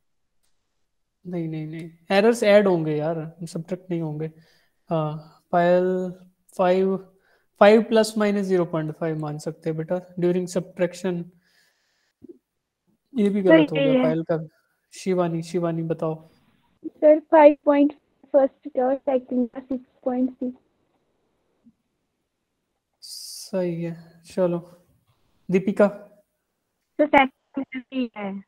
नहीं नहीं नहीं, एरर्स ऐड होंगे यार, सब्ट्रैक्ट नहीं होंगे। हाँ पायल 5, 5 प्लस माइनस 0.5 मान सकते हैं बेटा ड्यूरिंग सब्ट्रैक्शन। ये भी सर गलत हो यही गया है पायल का। शिवानी, शिवानी बताओ। सर 5 फर्स्ट का और सेकंड का 6.6 सही है, चलो दीपिका। तो सेकंड है।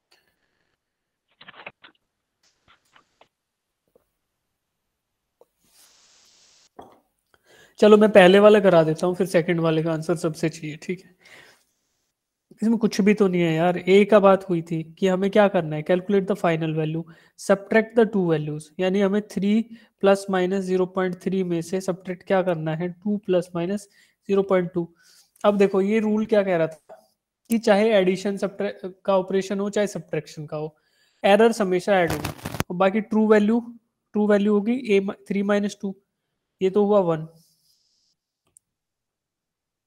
चलो मैं पहले वाला करा देता हूँ, फिर सेकंड वाले का आंसर सबसे चाहिए, ठीक है? इसमें कुछ भी तो नहीं है यार, ए का बात हुई थी कि हमें क्या करना है, calculate the final value, subtract the two values, यानी हमें 3 प्लस माइनस 0.3 में से सब्ट्रैक्ट क्या करना है, 2 प्लस माइनस 0.2। अब देखो ये रूल क्या कह रहा था कि चाहे एडिशन का ऑपरेशन हो चाहे सब्ट्रैक्शन का हो, एरर्स हमेशा ऐड होगी, और बाकी ट्रू वैल्यू होगी ए 3 - 2, ये तो हुआ 1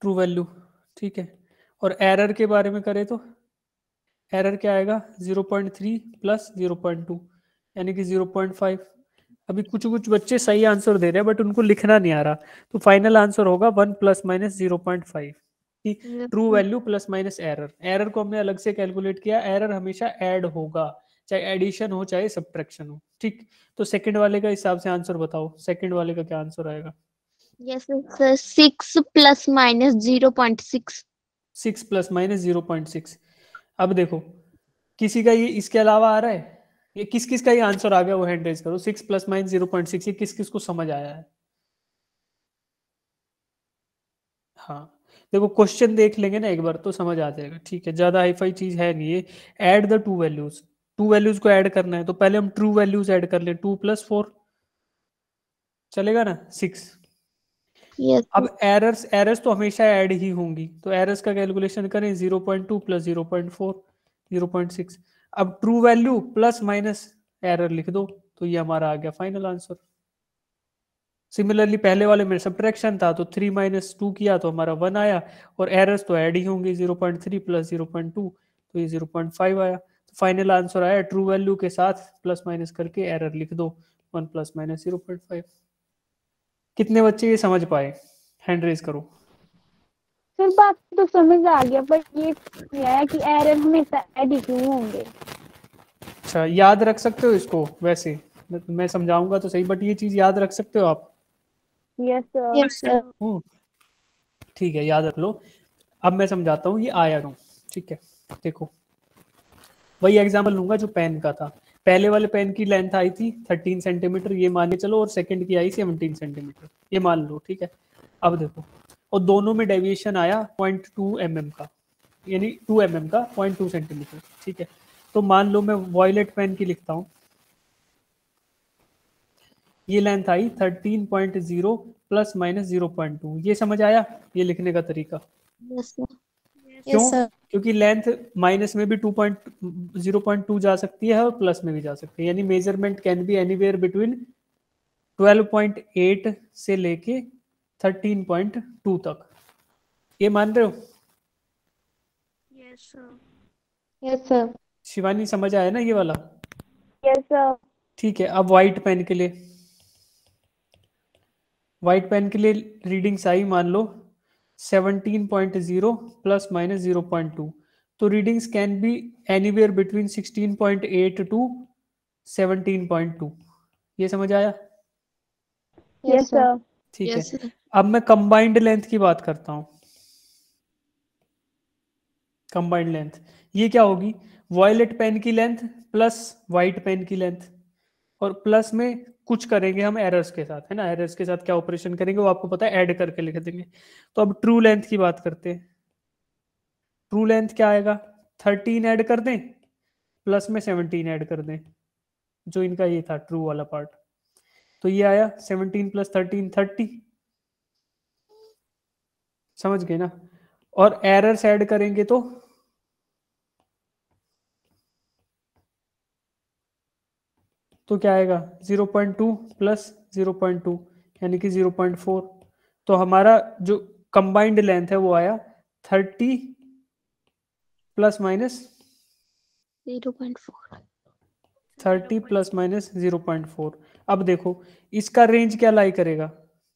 ट्रू वैल्यू, ठीक है? और एरर के बारे में करें तो एरर क्या आएगा, 0.3 प्लस 0.2 यानी कि 0.5। अभी कुछ कुछ बच्चे सही आंसर दे रहे हैं बट उनको लिखना नहीं आ रहा, तो फाइनल आंसर होगा 1 प्लस माइनस 0.5 की true value plus minus error. Error को हमने अलग से कैलकुलेट किया, एरर हमेशा ऐड होगा, चाहे एडिशन हो चाहे सब्ट्रैक्शन हो, ठीक? तो सेकंड वाले का हिसाब से आंसर बताओ, सेकंड वाले का क्या आंसर आएगा? Yes sir 6 plus minus 0.6। 6 plus minus 0.6। अब देखो किसी का ये इसके अलावा आ रहा है, ये किस किस का ये आंसर आ गया वो हैंड रेज करो। 6 प्लस माइनस 0.6 ये किस किस को समझ आया है? हाँ देखो क्वेश्चन देख लेंगे ना एक बार तो समझ आ जाएगा, ठीक है? ज्यादा हाईफाई चीज है नहीं ये। ऐड द टू वैल्यूज को ऐड करना है, तो पहले हम ट्रू वैल्यूज ऐड कर ले, 2 + 4 चलेगा ना, 6। यस अब एरर्स एरर्स तो हमेशा ऐड ही होंगी, तो एरर्स का कैलकुलेशन करें, 0.2 प्लस 0.4 0.6। अब true value plus minus error लिख दो, तो ये हमारा आ गया फाइनल आंसर। सिमिलरली पहले वाले में सब्ट्रैक्शन था, तो 3 - 2 किया तो हमारा 1 आया, और एरर्स तो ऐड ही होंगे, 0.3 प्लस 0.2 तो ये 0.5 आया। तो फाइनल आंसर आया ट्रू वैल्यू के साथ प्लस माइनस करके एरर लिख दो, 1 प्लस माइनस 0.5। कितने बच्चे ये समझ पाए, हैंड रेज करो। सर बात तो समझ आ गया, पर ये नहीं आया कि एरर हमेशा ऐड ही क्यों होंगे। अच्छा याद रख सकते हो इसको, वैसे मैं समझाऊंगा तो सही, बट ये चीज याद रख सकते हो आप? Yes sir. Yes sir. Hmm, ठीक है याद रख लो। अब मैं समझाता हूँ ये आया क्यों, ठीक है? देखो वही एग्जाम्पल लूंगा जो पेन का था। पहले वाले पेन की लेंथ आई थी 13 सेंटीमीटर, ये मान के चलो, और सेकंड की आई 17 सेंटीमीटर, ये मान लो, ठीक है? अब देखो, और दोनों में डेविएशन आया 0.2 mm का, यानी 2 mm का 0.2 सेंटीमीटर, ठीक है? तो मान लो मैं वॉयलेट पेन की लिखता हूँ, ये लेंथ आई 13.0 प्लस माइनस 0.2, ये समझ आया ये लिखने का तरीका? Yes sir. क्यों? Yes sir. क्योंकि लेंथ माइनस में भी 0.2 जा सकती है और प्लस में भी जा सकती है, यानी measurement can be anywhere between 12.8 से लेके 13.2 तक। ये मान रहे हो? Yes sir. Yes sir. Shivani समझ आया ना ये वाला? Yes sir. ठीक है, अब व्हाइट पेन के लिए, व्हाइट पेन के लिए रीडिंग्स आई मान लो 17.0 प्लस माइनस 0.2, तो readings can be anywhere between 16.8 to 17.2। ये समझ आया? Yes sir. ठीक है, यस सर। अब मैं कंबाइंड लेंथ की बात करता हूं। कंबाइंड लेंथ ये क्या होगी? वॉयलेट पेन की लेंथ प्लस वाइट पेन की लेंथ, और प्लस में कुछ करेंगे हम एरर्स के साथ, है ना? एरर्स के साथ क्या ऑपरेशन करेंगे वो आपको पता है, ऐड करके लिख देंगे। तो अब ट्रू लेंथ की बात करते हैं। ट्रू लेंथ क्या आएगा? 13 ऐड कर दें प्लस में 17 ऐड कर दें, जो इनका ये था ट्रू वाला पार्ट। तो ये आया 17 प्लस 13 30, समझ गए ना? और एरर्स ऐड करेंगे तो क्या आएगा? 0.2 प्लस 0.2 यानी कि 0.4। तो हमारा जो कंबाइंड लेंथ है वो आया 30 प्लस माइनस 0.4। 30 plus minus 0.4। अब देखो इसका रेंज क्या लाई करेगा?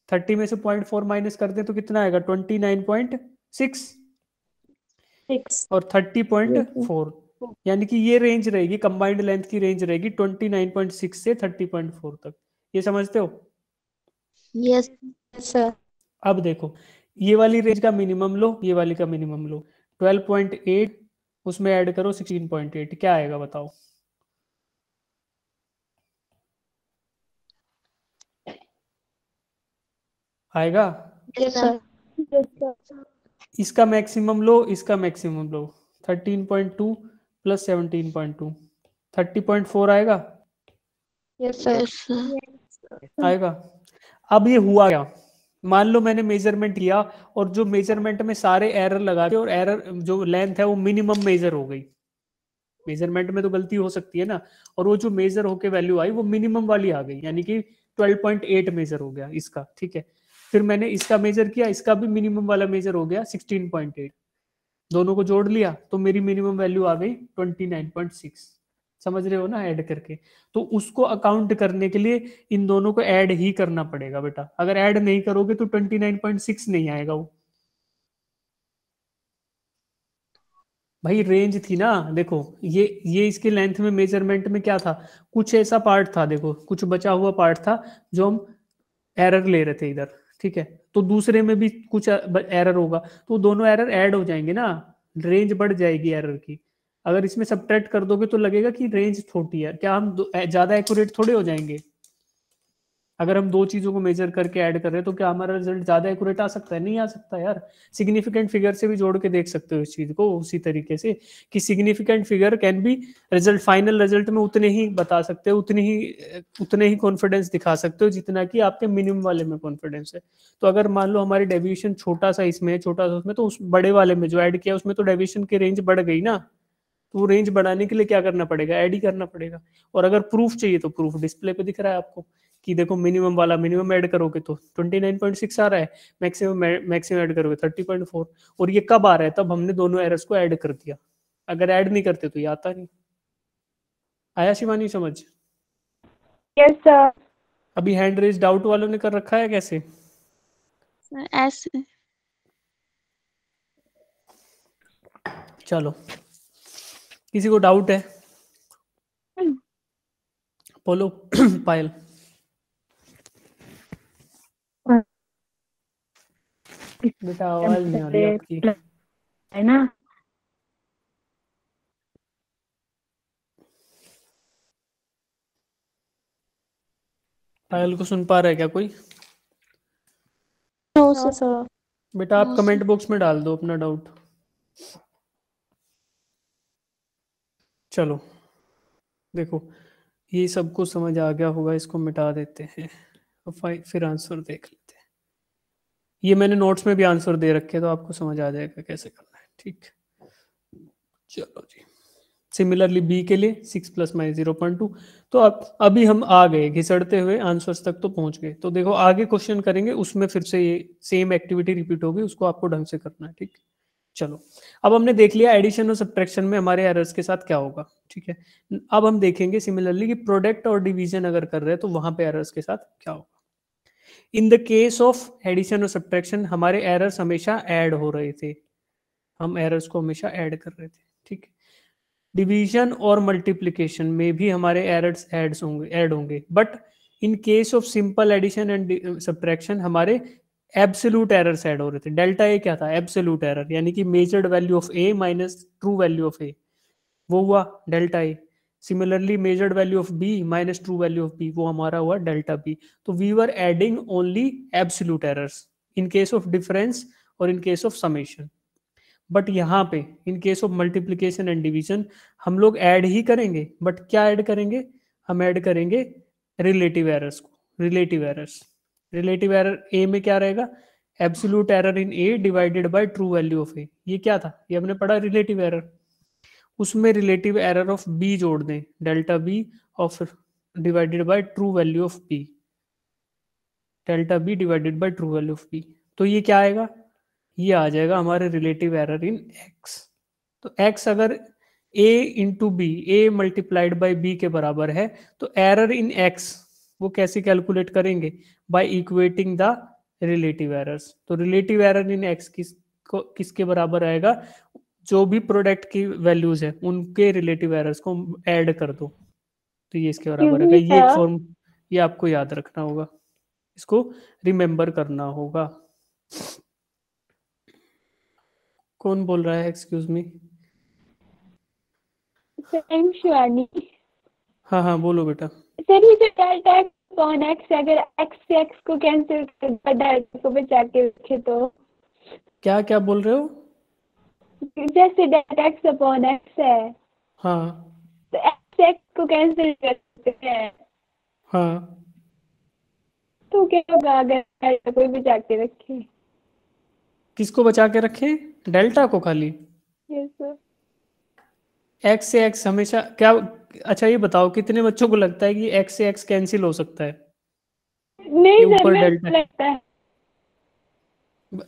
30 में से 0.4 माइनस कर दे तो कितना आएगा? 29.6 6। और 30.4, यानी कि ये रेंज रहेगी, कंबाइंड लेंथ की रेंज रहेगी 29.6 से 30.4 तक। ये समझते हो? Yes sir. अब देखो ये वाली रेंज का मिनिमम लो, ये वाली का मिनिमम लो, 12.8 उसमें ऐड करो 16.8, क्या आएगा बताओ? आएगा? Yes sir. इसका मैक्सिमम लो, इसका मैक्सिमम लो, 13.2 प्लस 17.2, 30.4 आएगा? Yes sir. आएगा। अब ये हुआ क्या? मान लो मैंने मेजरमेंट किया और जो मेजरमेंट में सारे एरर लगा दिए और एरर जो लेंथ है वो मिनिमम मेजर हो गई। मेजरमेंट में तो गलती हो सकती है ना, और वो जो मेजर होके वैल्यू आई वो मिनिमम वाली आ गई, यानी कि 12.8 मेजर हो गया इसका। ठीक है, फिर मैंने इसका मेजर किया, इसका भी मिनिमम वाला मेजर हो गया 16.8, दोनों को जोड़ लिया तो मेरी मिनिमम वैल्यू आ गई 29.6। समझ रहे हो ना? ऐड करके, तो उसको अकाउंट करने के लिए इन दोनों को ऐड ही करना पड़ेगा बेटा, अगर ऐड नहीं करोगे तो 29.6 नहीं आएगा वो। भाई रेंज थी ना, देखो ये इसके लेंथ में मेजरमेंट में क्या था? कुछ ऐसा पार्ट था, देखो कुछ बचा हुआ पार्ट था जो हम एरर ले रहे थे इधर। ठीक है, तो दूसरे में भी कुछ एरर होगा, तो दोनों एरर ऐड हो जाएंगे ना, रेंज बढ़ जाएगी एरर की। अगर इसमें सब्ट्रैक्ट कर दोगे तो लगेगा कि रेंज छोटी है, क्या हम ज्यादा एक्यूरेट थोड़े हो जाएंगे? अगर हम दो चीजों को मेजर करके ऐड कर रहे हैं तो क्या हमारा रिजल्ट ज्यादा एक्यूरेट आ सकता है? नहीं आ सकता यार। सिग्निफिकेंट फिगर से भी जोड़ के देख सकते हो इस चीज को उसी तरीके से, कि significant figure can be result, final result में उतने ही बता सकते हो, उतने ही कॉन्फिडेंस दिखा सकते हो जितना कि आपके मिनिमम वाले में कॉन्फिडेंस है। तो अगर मान लो हमारी डेविएशन छोटा सा इसमें है, छोटा सा उसमें, तो उस बड़े वाले में जो ऐड किया उसमें तो डेविएशन की रेंज बढ़ गई ना, तो वो रेंज बढ़ाने के लिए क्या करना पड़ेगा? ऐड ही करना पड़ेगा। और अगर प्रूफ चाहिए तो प्रूफ डिस्प्ले पे दिख रहा है आपको, कि देखो मिनिमम वाला मिनिमम ऐड करोगे तो 29.6 आ रहा है, मैक्सिमम मैक्सिमम ऐड करोगे 30.4। और ये कब आ रहा है? तब हमने दोनों एरर्स को ऐड कर दिया, अगर ऐड नहीं करते तो ये आता नहीं। आया शिवानी समझ? Yes sir. अभी हैंड रेज डाउट वालों ने कर रखा है कैसे? ऐसे चलो, किसी को डाउट है? बोलो पायल। बेटा आवाज नहीं आ रही आपकी। है ना? पायल को सुन पा रहा है क्या कोई? No sir. बेटा आप कमेंट बॉक्स में डाल दो अपना डाउट। चलो देखो, ये सबको समझ आ गया होगा, इसको मिटा देते हैं, फिर आंसर देख लेते हैं। ये मैंने नोट्स में भी आंसर दे रखे, तो आपको समझ आ जाएगा कैसे करना है। ठीक, चलो जी। सिमिलरली बी के लिए 6 प्लस माइनस 0.2। तो अब अभी हम आ गए घिसड़ते हुए आंसर्स तक तो पहुंच गए। तो देखो आगे क्वेश्चन करेंगे, उसमें फिर से ये सेम एक्टिविटी रिपीट होगी, उसको आपको ढंग से करना है। ठीक, चलो। अब हमने देख लिया एडिशन और सब्ट्रैक्शन में हमारे एरर्स के साथ क्या होगा। ठीक है, अब हम देखेंगे सिमिलरली कि प्रोडक्ट और डिवीजन अगर कर रहे हैं तो वहां पे एरर्स के साथ क्या होगा। In the case of addition और सब्ट्रैक्शन हमारे एरर्स हमेशा ऐड हो रहे थे, हम एरर्स को हमेशा ऐड कर रहे थे। ठीक, डिवीजन और मल्टीप्लिकेशन में भी हमारे एरर्स ऐड होंगे, but in case of simple addition and subtraction हमारे एब्सोल्यूट एरर्स ऐड हो रहे थे। डेल्टा ए क्या था? एब्सोल्यूट एरर, यानी कि measured value of A minus true value of A, वो हुआ delta A. Similarly measured value of B minus true value of B, वो हमारा हुआ डेल्टा बी। तो we were adding only absolute errors in case of difference और in case of summation. But यहाँ पे in case of multiplication and division हम लोग add ही करेंगे, बट क्या ऐड करेंगे? हम ऐड करेंगे रिलेटिव एरर्स को। Relative errors, relative error A में क्या रहेगा? Absolute error in A divided by true value of A. ये क्या था? ये हमने पढ़ा रिलेटिव एरर। उसमें रिलेटिव एरर ऑफ बी जोड़ दें, delta B of divided by true value of B, delta B divided by true value of B. तो ये क्या आएगा? ये आ जाएगा हमारे रिलेटिव एरर इन एक्स। तो एक्स अगर A into B, A multiplied by B के बराबर है, तो एरर इन एक्स वो कैसे कैलकुलेट करेंगे? By equating the relative errors. तो रिलेटिव एरर इन एक्स किसके बराबर आएगा? जो भी प्रोडक्ट की वैल्यूज है उनके रिलेटिव एरर्स को ऐड कर दो, तो ये इसके बराबर है। ये एक फॉर्म, ये आपको याद रखना होगा, इसको रिमेंबर करना होगा। कौन बोल रहा है? Excuse me. सर शिवानी। हाँ हाँ बोलो बेटा। सर ये जो डेल्टा एक्स अपॉन एक्स, अगर एक्स से एक्स को कैंसिल कर डेल्टा को बचा के रखे तो क्या क्या बोल रहे हो? जैसे डेल्टा एक्स अपॉन एक्स है, हाँ तो एक्स से एक्स को कैंसिल करते हैं, हाँ, तो क्या होगा अगर डेल्टा को बचा के रखे? किसको बचा के रखें? डेल्टा को खाली? Yes sir. एक्स से एक्स हमेशा क्या? अच्छा ये बताओ कितने बच्चों को लगता है कि एक्स से एक्स कैंसिल हो सकता है? नहीं ये सर, ऊपर मेरे डेल्टा को लगता है।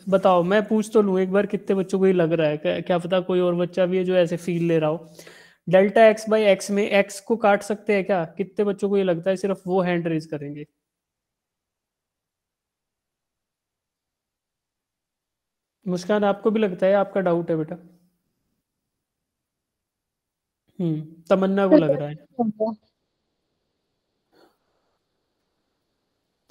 बताओ, मैं पूछ तो लूं एक बार, कितने बच्चों को ये लग रहा है? क्या पता कोई और बच्चा भी है जो ऐसे फील ले रहा हो। डेल्टा एक्स बाई एक्स में एक्स को काट सकते हैं क्या? कितने बच्चों को ये लगता है? सिर्फ वो हैंड रेज करेंगे। मुस्कान, आपको भी लगता है? आपका डाउट है बेटा? तमन्ना को लग रहा है।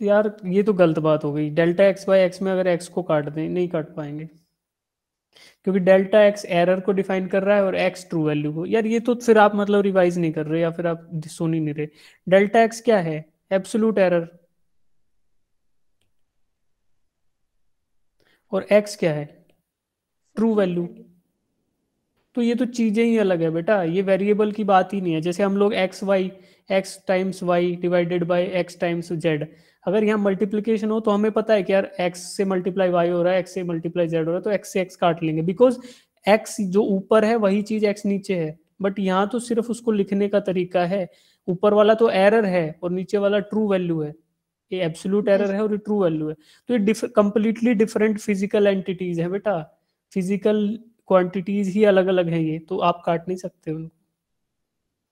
तो यार ये तो गलत बात हो गई। डेल्टा एक्स बाई एक्स में अगर एक्स को काट दें, नहीं काट पाएंगे, क्योंकि डेल्टा एक्स एरर को डिफाइन कर रहा है और एक्स ट्रू वैल्यू को। यार ये तो फिर आप मतलब रिवाइज नहीं कर रहे, या फिर आप सुन ही नहीं रहे। डेल्टा एक्स क्या है? Absolute error. और एक्स क्या है? True value. तो ये तो चीजें ही अलग है बेटा, ये वेरिएबल की बात ही नहीं है। जैसे हम लोग x y, x times y divided by x times z, अगर यहाँ मल्टीप्लीकेशन हो तो हमें पता है कि यार एक्स से मल्टीप्लाई वाई हो रहा है, एक्स से मल्टीप्लाई जेड हो रहा है, तो एक्स से एक्स काट लेंगे, बिकॉज एक्स जो ऊपर है वही चीज एक्स नीचे है। बट यहाँ तो सिर्फ उसको लिखने का तरीका है। ऊपर वाला तो एरर है और नीचे वाला ट्रू वैल्यू है। ये एब्सोल्यूट एरर है और ये ट्रू वैल्यू है। तो ये कंप्लीटली डिफरेंट फिजिकल एंटिटीज है बेटा, फिजिकल क्वांटिटीज ही अलग अलग हैं। ये तो आप काट नहीं सकते उनको।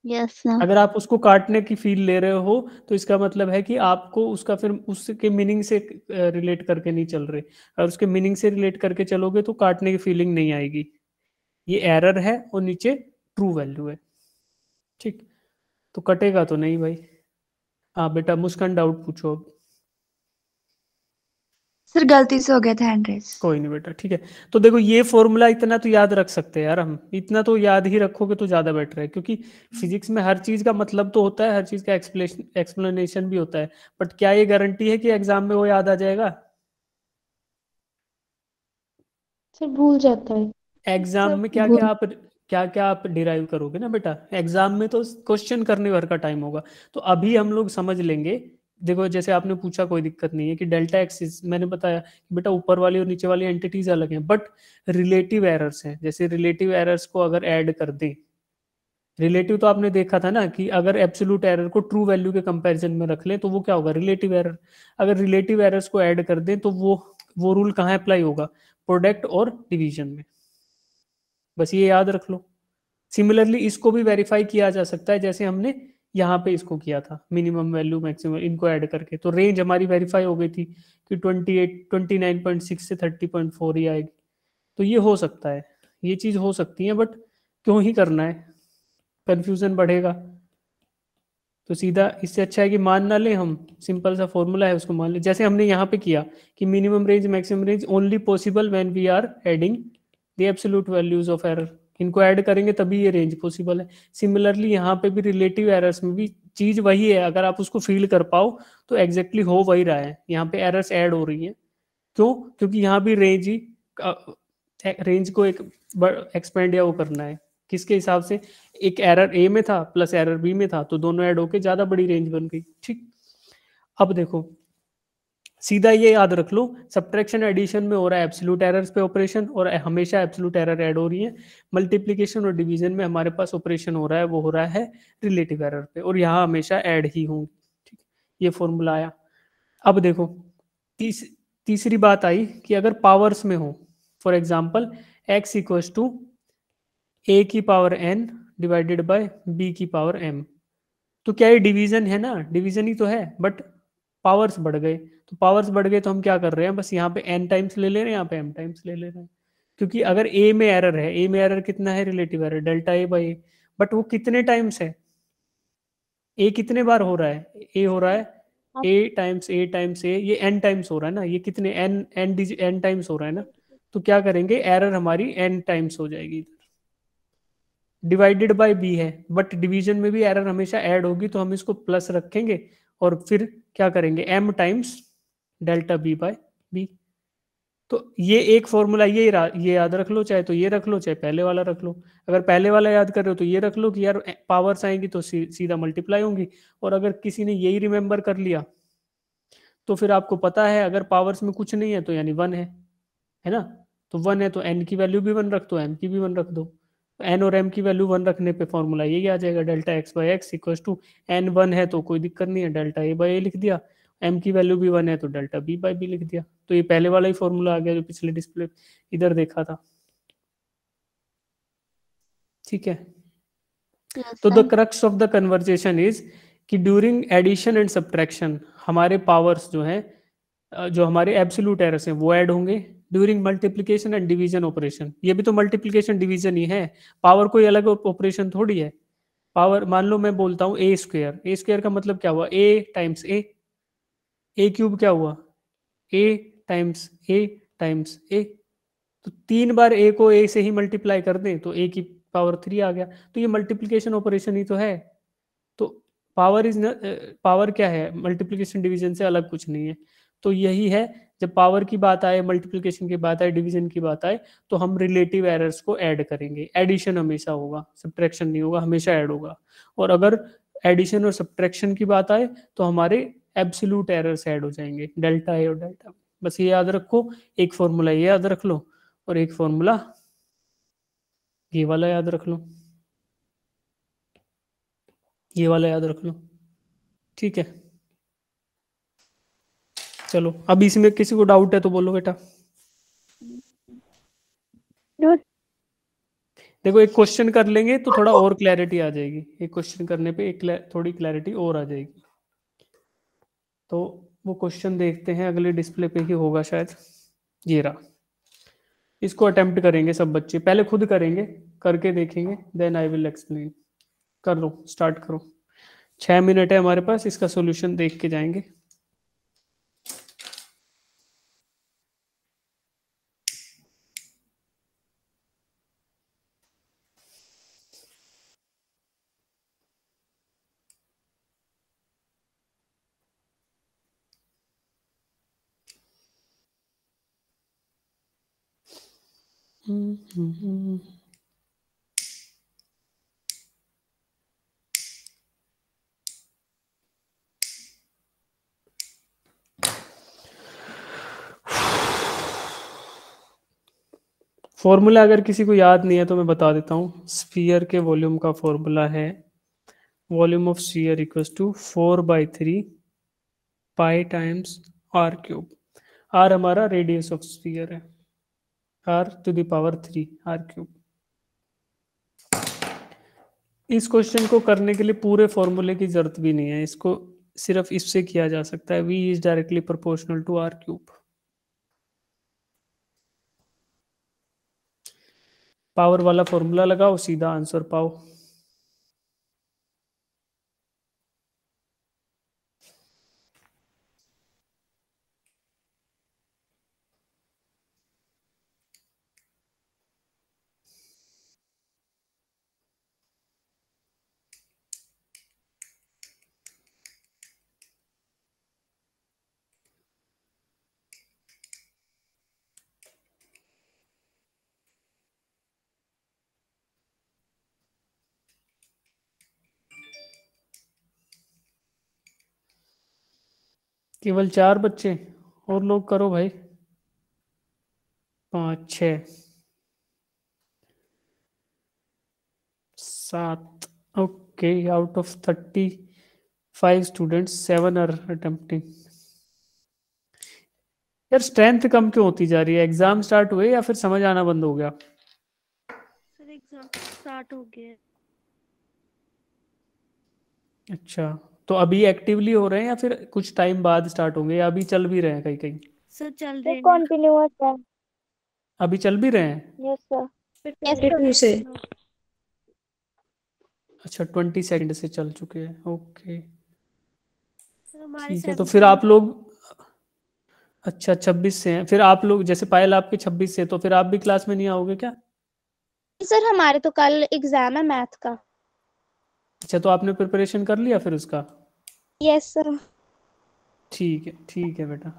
यस अगर आप उसको काटने की फील ले रहे हो तो इसका मतलब है कि आपको उसका फिर उसके मीनिंग से रिलेट करके नहीं चल रहे। अगर उसके मीनिंग से रिलेट करके चलोगे तो काटने की फीलिंग नहीं आएगी। ये एरर है और नीचे ट्रू वैल्यू है। ठीक, तो कटेगा तो नहीं भाई। हाँ बेटा, मुस्कान डाउट पूछो अब। सर गलती से हो गया था हैंड रेस। कोई नहीं बेटा, ठीक है। तो देखो ये फॉर्मूला इतना तो याद रख सकते हैं यार हम, इतना तो याद ही रखोगे तो ज्यादा बेटर है, क्योंकि फिजिक्स में हर चीज का मतलब तो होता है, हर चीज का एक्सप्लेनेशन भी होता है। बट क्या ये गारंटी है कि एग्जाम में वो याद आ जाएगा? सर भूल जाता है। एग्जाम में क्या क्या आप डिराइव करोगे ना बेटा, एग्जाम में तो क्वेश्चन करने भर का टाइम होगा। तो अभी हम लोग समझ लेंगे देखो जैसे आपने पूछा, कोई दिक्कत नहीं है कि डेल्टा एक्सिस, मैंने बताया कि बेटा ऊपर वाली और नीचे वाली एंटिटीज अलग हैं, बट रिलेटिव एरर्स हैं। जैसे रिलेटिव एरर्स को अगर ऐड कर दें, रिलेटिव तो आपने देखा था ना कि अगर एब्सोल्यूट एरर को ट्रू वैल्यू के कंपैरिजन में रख लें तो वो क्या होगा, रिलेटिव एरर। अगर रिलेटिव एरर्स को ऐड कर दें तो वो रूल कहाँ अप्लाई होगा, प्रोडक्ट और डिवीजन में। बस ये याद रख लो। सिमिलरली इसको भी वेरीफाई किया जा सकता है, जैसे हमने यहाँ पे इसको किया था, मिनिमम वैल्यू मैक्सिमम इनको ऐड करके, तो रेंज हमारी वेरीफाई हो गई थी कि 29.6 से 30.4 ही आएगी। तो ये हो सकता है, ये चीज हो सकती है, बट क्यों ही करना है, कंफ्यूजन बढ़ेगा। तो सीधा इससे अच्छा है कि मान ना ले, हम सिंपल सा फॉर्मूला है उसको मान ले, जैसे हमने यहाँ पे किया कि minimum range maximum range only possible when we are adding the absolute values of error. इनको ऐड करेंगे तभी ये रेंज पॉसिबल है। सिमिलरली यहाँ पे भी रिलेटिव एरर्स में भी चीज वही है, अगर आप उसको फील कर पाओ तो एग्जैक्टली हो वही रहा है। यहाँ पे एरर्स ऐड हो रही हैं, क्यों, क्योंकि यहाँ भी रेंज को एक एक्सपेंड या वो करना है, किसके हिसाब से, एक एरर ए में था प्लस एरर बी में था, तो दोनों ऐड होके ज्यादा बड़ी रेंज बन गई। ठीक, अब देखो सीधा ये याद रख लो, सब्ट्रैक्शन एडिशन में हो रहा है एब्सोल्यूट एरर्स पे ऑपरेशन, और हमेशा एब्सोल्यूट एरर ऐड हो रही है। मल्टीप्लिकेशन और डिवीजन में हमारे पास ऑपरेशन हो रहा है, वो हो रहा है रिलेटिव एरर पे, और यहाँ हमेशा ऐड ही होंगी। ठीक, ये फॉर्मूला आया। अब देखो तीसरी बात आई कि अगर पावर्स में हो, for example x equals to a की power n divided by b की पावर m, तो क्या ये डिवीजन है ना, डिवीजन ही तो है, बट पावर्स बढ़ गए। तो पावर्स बढ़ गए तो हम क्या कर रहे हैं, बस यहाँ पे n टाइम्स ले ले रहे हैं, यहाँ पे m टाइम्स ले ले रहे हैं। क्योंकि अगर a में एरर है, a में एरर कितना है, relative error delta a by a, but वो कितने टाइम्स है, a कितने बार हो रहा है, a हो रहा है a टाइम्स a, ये n टाइम्स हो रहा है ना, ये कितने n टाइम्स हो रहा है ना। तो क्या करेंगे, एरर हमारी n टाइम्स हो जाएगी। डिवाइडेड बाय b है, बट डिवीजन में भी एरर हमेशा ऐड होगी, तो हम इसको प्लस रखेंगे और फिर क्या करेंगे, m times delta b by b। तो ये एक फॉर्मूला, ये याद रख लो, चाहे तो ये रख लो चाहे पहले वाला रख लो। अगर पहले वाला याद कर रहे हो तो ये रख लो कि यार पावर्स आएंगी तो सीधा मल्टीप्लाई होंगी, और अगर किसी ने यही रिमेंबर कर लिया तो फिर आपको पता है अगर पावर्स में कुछ नहीं है तो यानी 1 है ना। तो 1 है तो n की वैल्यू भी 1 रख दो, m की भी 1 रख दो। तो n और m की वैल्यू 1 रखने पे फॉर्मूला यही आ जाएगा, delta x by x equal to n 1 है तो कोई दिक्कत नहीं है, डेल्टा a बाई a लिख दिया, m की वैल्यू भी 1 है तो डेल्टा b बाई b लिख दिया। तो ये पहले वाला ही फॉर्मूला आ गया जो पिछले डिस्प्ले इधर देखा था। ठीक है, तो the crux of the conversation is कि ड्यूरिंग एडिशन एंड सब्ट्रैक्शन हमारे पावर्स जो हैं, जो हमारे एब्सोल्यूट एरर्स हैं वो ऐड होंगे। During multiplication and division operation, ये भी तो मल्टीप्लिकेशन डिवीजन ही है, पावर कोई अलग ऑपरेशन थोड़ी है। पावर मान लो मैं बोलता हूँ ए स्क्वायर का मतलब क्या हुआ, ए टाइम्स ए क्यूब क्या हुआ, ए टाइम्स ए। तो 3 बार ए को ए से ही मल्टीप्लाई कर दें तो ए की पावर 3 आ गया, तो ये मल्टीप्लिकेशन ऑपरेशन ही तो है। तो पावर क्या है, मल्टीप्लिकेशन डिवीजन से अलग कुछ नहीं है। तो यही है, जब पावर की बात आए, मल्टीप्लिकेशन की बात आए, डिवीजन की बात आए, तो हम रिलेटिव एरर्स को ऐड करेंगे। एडिशन हमेशा होगा, सब्ट्रैक्शन नहीं होगा, हमेशा ऐड होगा। और अगर एडिशन और सब्ट्रैक्शन की बात आए तो हमारे एब्सोल्यूट एरर्स ऐड हो जाएंगे, डेल्टा ए और डेल्टा। बस ये याद रखो, एक फॉर्मूला ये याद रख लो और एक फॉर्मूला ये वाला याद रख लो, ये वाला याद रख लो। ठीक है, चलो अब इसमें किसी को डाउट है तो बोलो बेटा। देखो एक क्वेश्चन कर लेंगे तो थोड़ा और क्लैरिटी आ जाएगी, एक क्वेश्चन करने पे थोड़ी क्लैरिटी और आ जाएगी। तो वो क्वेश्चन देखते हैं, अगले डिस्प्ले पे ही होगा शायद, ये रहा। इसको अटेम्प्ट करेंगे सब बच्चे, पहले खुद करेंगे, करके देखेंगे, देन आई विल एक्सप्लेन। कर लो, स्टार्ट करो। 6 मिनट है हमारे पास, इसका सॉल्यूशन देख के जाएंगे। फॉर्मूला अगर किसी को याद नहीं है तो मैं बता देता हूँ। स्फीयर के वॉल्यूम का फॉर्मूला है volume of sphere equals to 4/3 pi times r cube. R हमारा रेडियस ऑफ स्फीयर है, r⁻³ आर क्यूब। इस क्वेश्चन को करने के लिए पूरे फॉर्मूले की जरूरत भी नहीं है, इसको सिर्फ इससे किया जा सकता है। v is directly proportional to r cube. Power वाला फॉर्मूला लगाओ, सीधा आंसर पाओ। केवल 4 बच्चे, और लोग करो भाई। 5 6 7। Okay, out of 35 students 7 are attempting. यार स्ट्रेंथ कम क्यों होती जा रही है? एग्जाम स्टार्ट हुए या फिर समझ आना बंद हो गया? सर एग्जाम स्टार्ट हो गया है। अच्छा, तो अभी एक्टिवली हो रहे हैं या फिर कुछ टाइम बाद स्टार्ट होंगे, या अभी चल भी रहे हैं कहीं कहीं? सर चल सर रहे हैं। कंटिन्यूअस है। अभी चल भी रहे हैं? Yes sir. Yes, sir. 22 से अच्छा, 20 सेकंड से चल चुके हैं। ओके सर हमारे ठीक है, तो 7 फिर आप लोग, अच्छा 26 से हैं, फिर आप लोग जैसे पायल आपके 26 से, तो फिर आप भी क्लास में नहीं आओगे क्या? सर हमारे तो कल एग्जाम है मैथ का। अच्छा, तो आपने प्रिपरेशन कर लिया फिर उसका? Yes sir. ठीक है बेटा।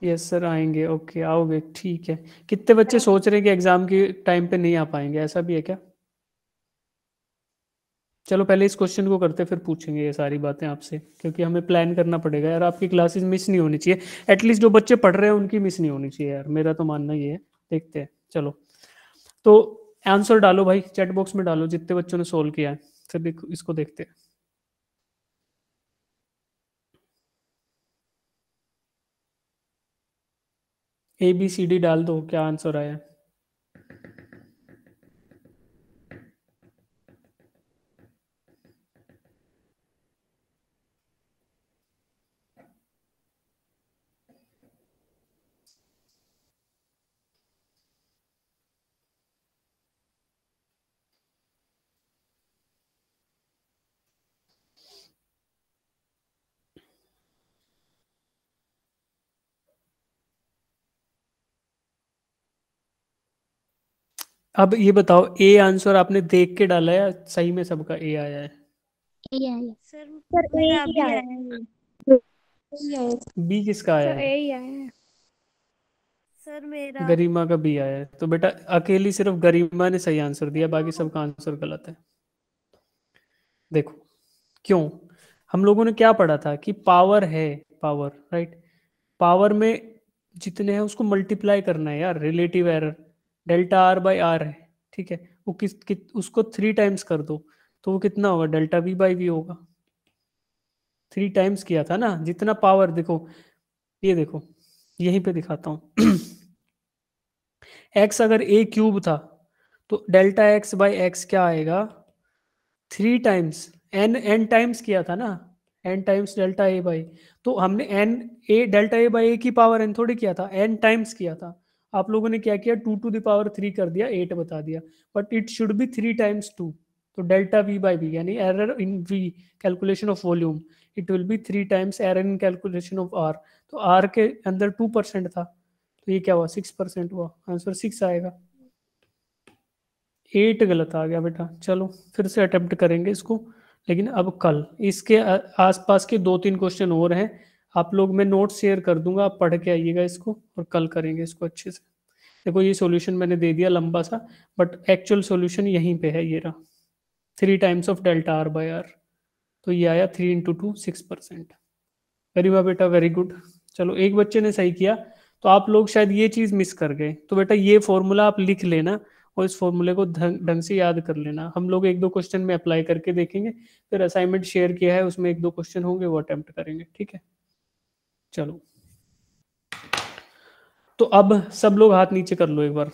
यस सर आएंगे। ओके आओगे, ठीक है। कितने बच्चे सोच रहे हैं कि एग्जाम के टाइम पे नहीं आ पाएंगे, ऐसा भी है क्या? चलो पहले इस क्वेश्चन को करते फिर पूछेंगे ये सारी बातें आपसे, क्योंकि हमें प्लान करना पड़ेगा यार। आपकी क्लासेस मिस नहीं होनी चाहिए, एटलीस्ट जो बच्चे पढ़ रहे हैं उनकी मिस नहीं होनी चाहिए यार, मेरा तो मानना ये है। देखते हैं, चलो तो आंसर डालो भाई, चैट बॉक्स में डालो जितने बच्चों ने सोल्व किया है, फिर देखो इसको देखते हैं। ABCD डाल दो, क्या आंसर आया? अब ये बताओ, ए आंसर आपने देख के डाला है या सही में सबका ए आया है? सर सर मेरा ए अभी आया आया है। बी किसका आया सर है? ए ही आया है। सर मेरा गरिमा का बी आया है। तो बेटा अकेली सिर्फ गरिमा ने सही आंसर दिया, बाकी सबका आंसर गलत है। देखो क्यों, हम लोगों ने क्या पढ़ा था कि पावर है, पावर राइट, पावर में जितने हैं उसको मल्टीप्लाई करना है यार। रिलेटिव एरर Δr/r है, ठीक है, वो उसको 3 टाइम्स कर दो तो वो कितना होगा? Δv/v होगा। 3 टाइम्स किया था ना, जितना पावर। देखो ये देखो, यहीं पे दिखाता हूँ। x अगर a³ था तो Δx/x क्या आएगा? 3 टाइम्स, n टाइम्स किया था ना, n टाइम्स Δa/, तो हमने Δa/a की पावर n थोड़ी किया था, n टाइम्स किया था। आप लोगों ने क्या किया, 2⁻³ कर दिया, 8 बता दिया, but it should be 3 times 2। तो Δv/v यानी error in v calculation of volume, it will B 3 times error in calculation of r। तो r के अंदर 2% था, तो ये क्या हुआ? 6% हुआ। आंसर 6 आएगा। 8 गलत आ गया बेटा। चलो फिर से अटेम्प्ट करेंगे इसको, लेकिन अब कल। इसके आसपास के 2-3 क्वेश्चन और हैं, आप लोग, मैं नोट शेयर कर दूंगा, आप पढ़ के आइएगा इसको, और कल करेंगे इसको अच्छे से। देखो ये सॉल्यूशन मैंने दे दिया लंबा सा, बट एक्चुअल सॉल्यूशन यहीं पे है, ये रहा। 3 टाइम्स ऑफ Δr/r, तो ये आया 3 × 2 6%। वेरी वाह बेटा, वेरी गुड। चलो एक बच्चे ने सही किया, तो आप लोग शायद ये चीज मिस कर गए। तो बेटा ये फॉर्मूला आप लिख लेना और इस फॉर्मूले को ढंग से याद कर लेना। हम लोग एक दो क्वेश्चन में अप्लाई करके देखेंगे, फिर असाइनमेंट शेयर किया है उसमें एक दो क्वेश्चन होंगे वो अटेम्प्ट करेंगे, ठीक है। चलो तो अब सब लोग हाथ नीचे कर लो एक बार।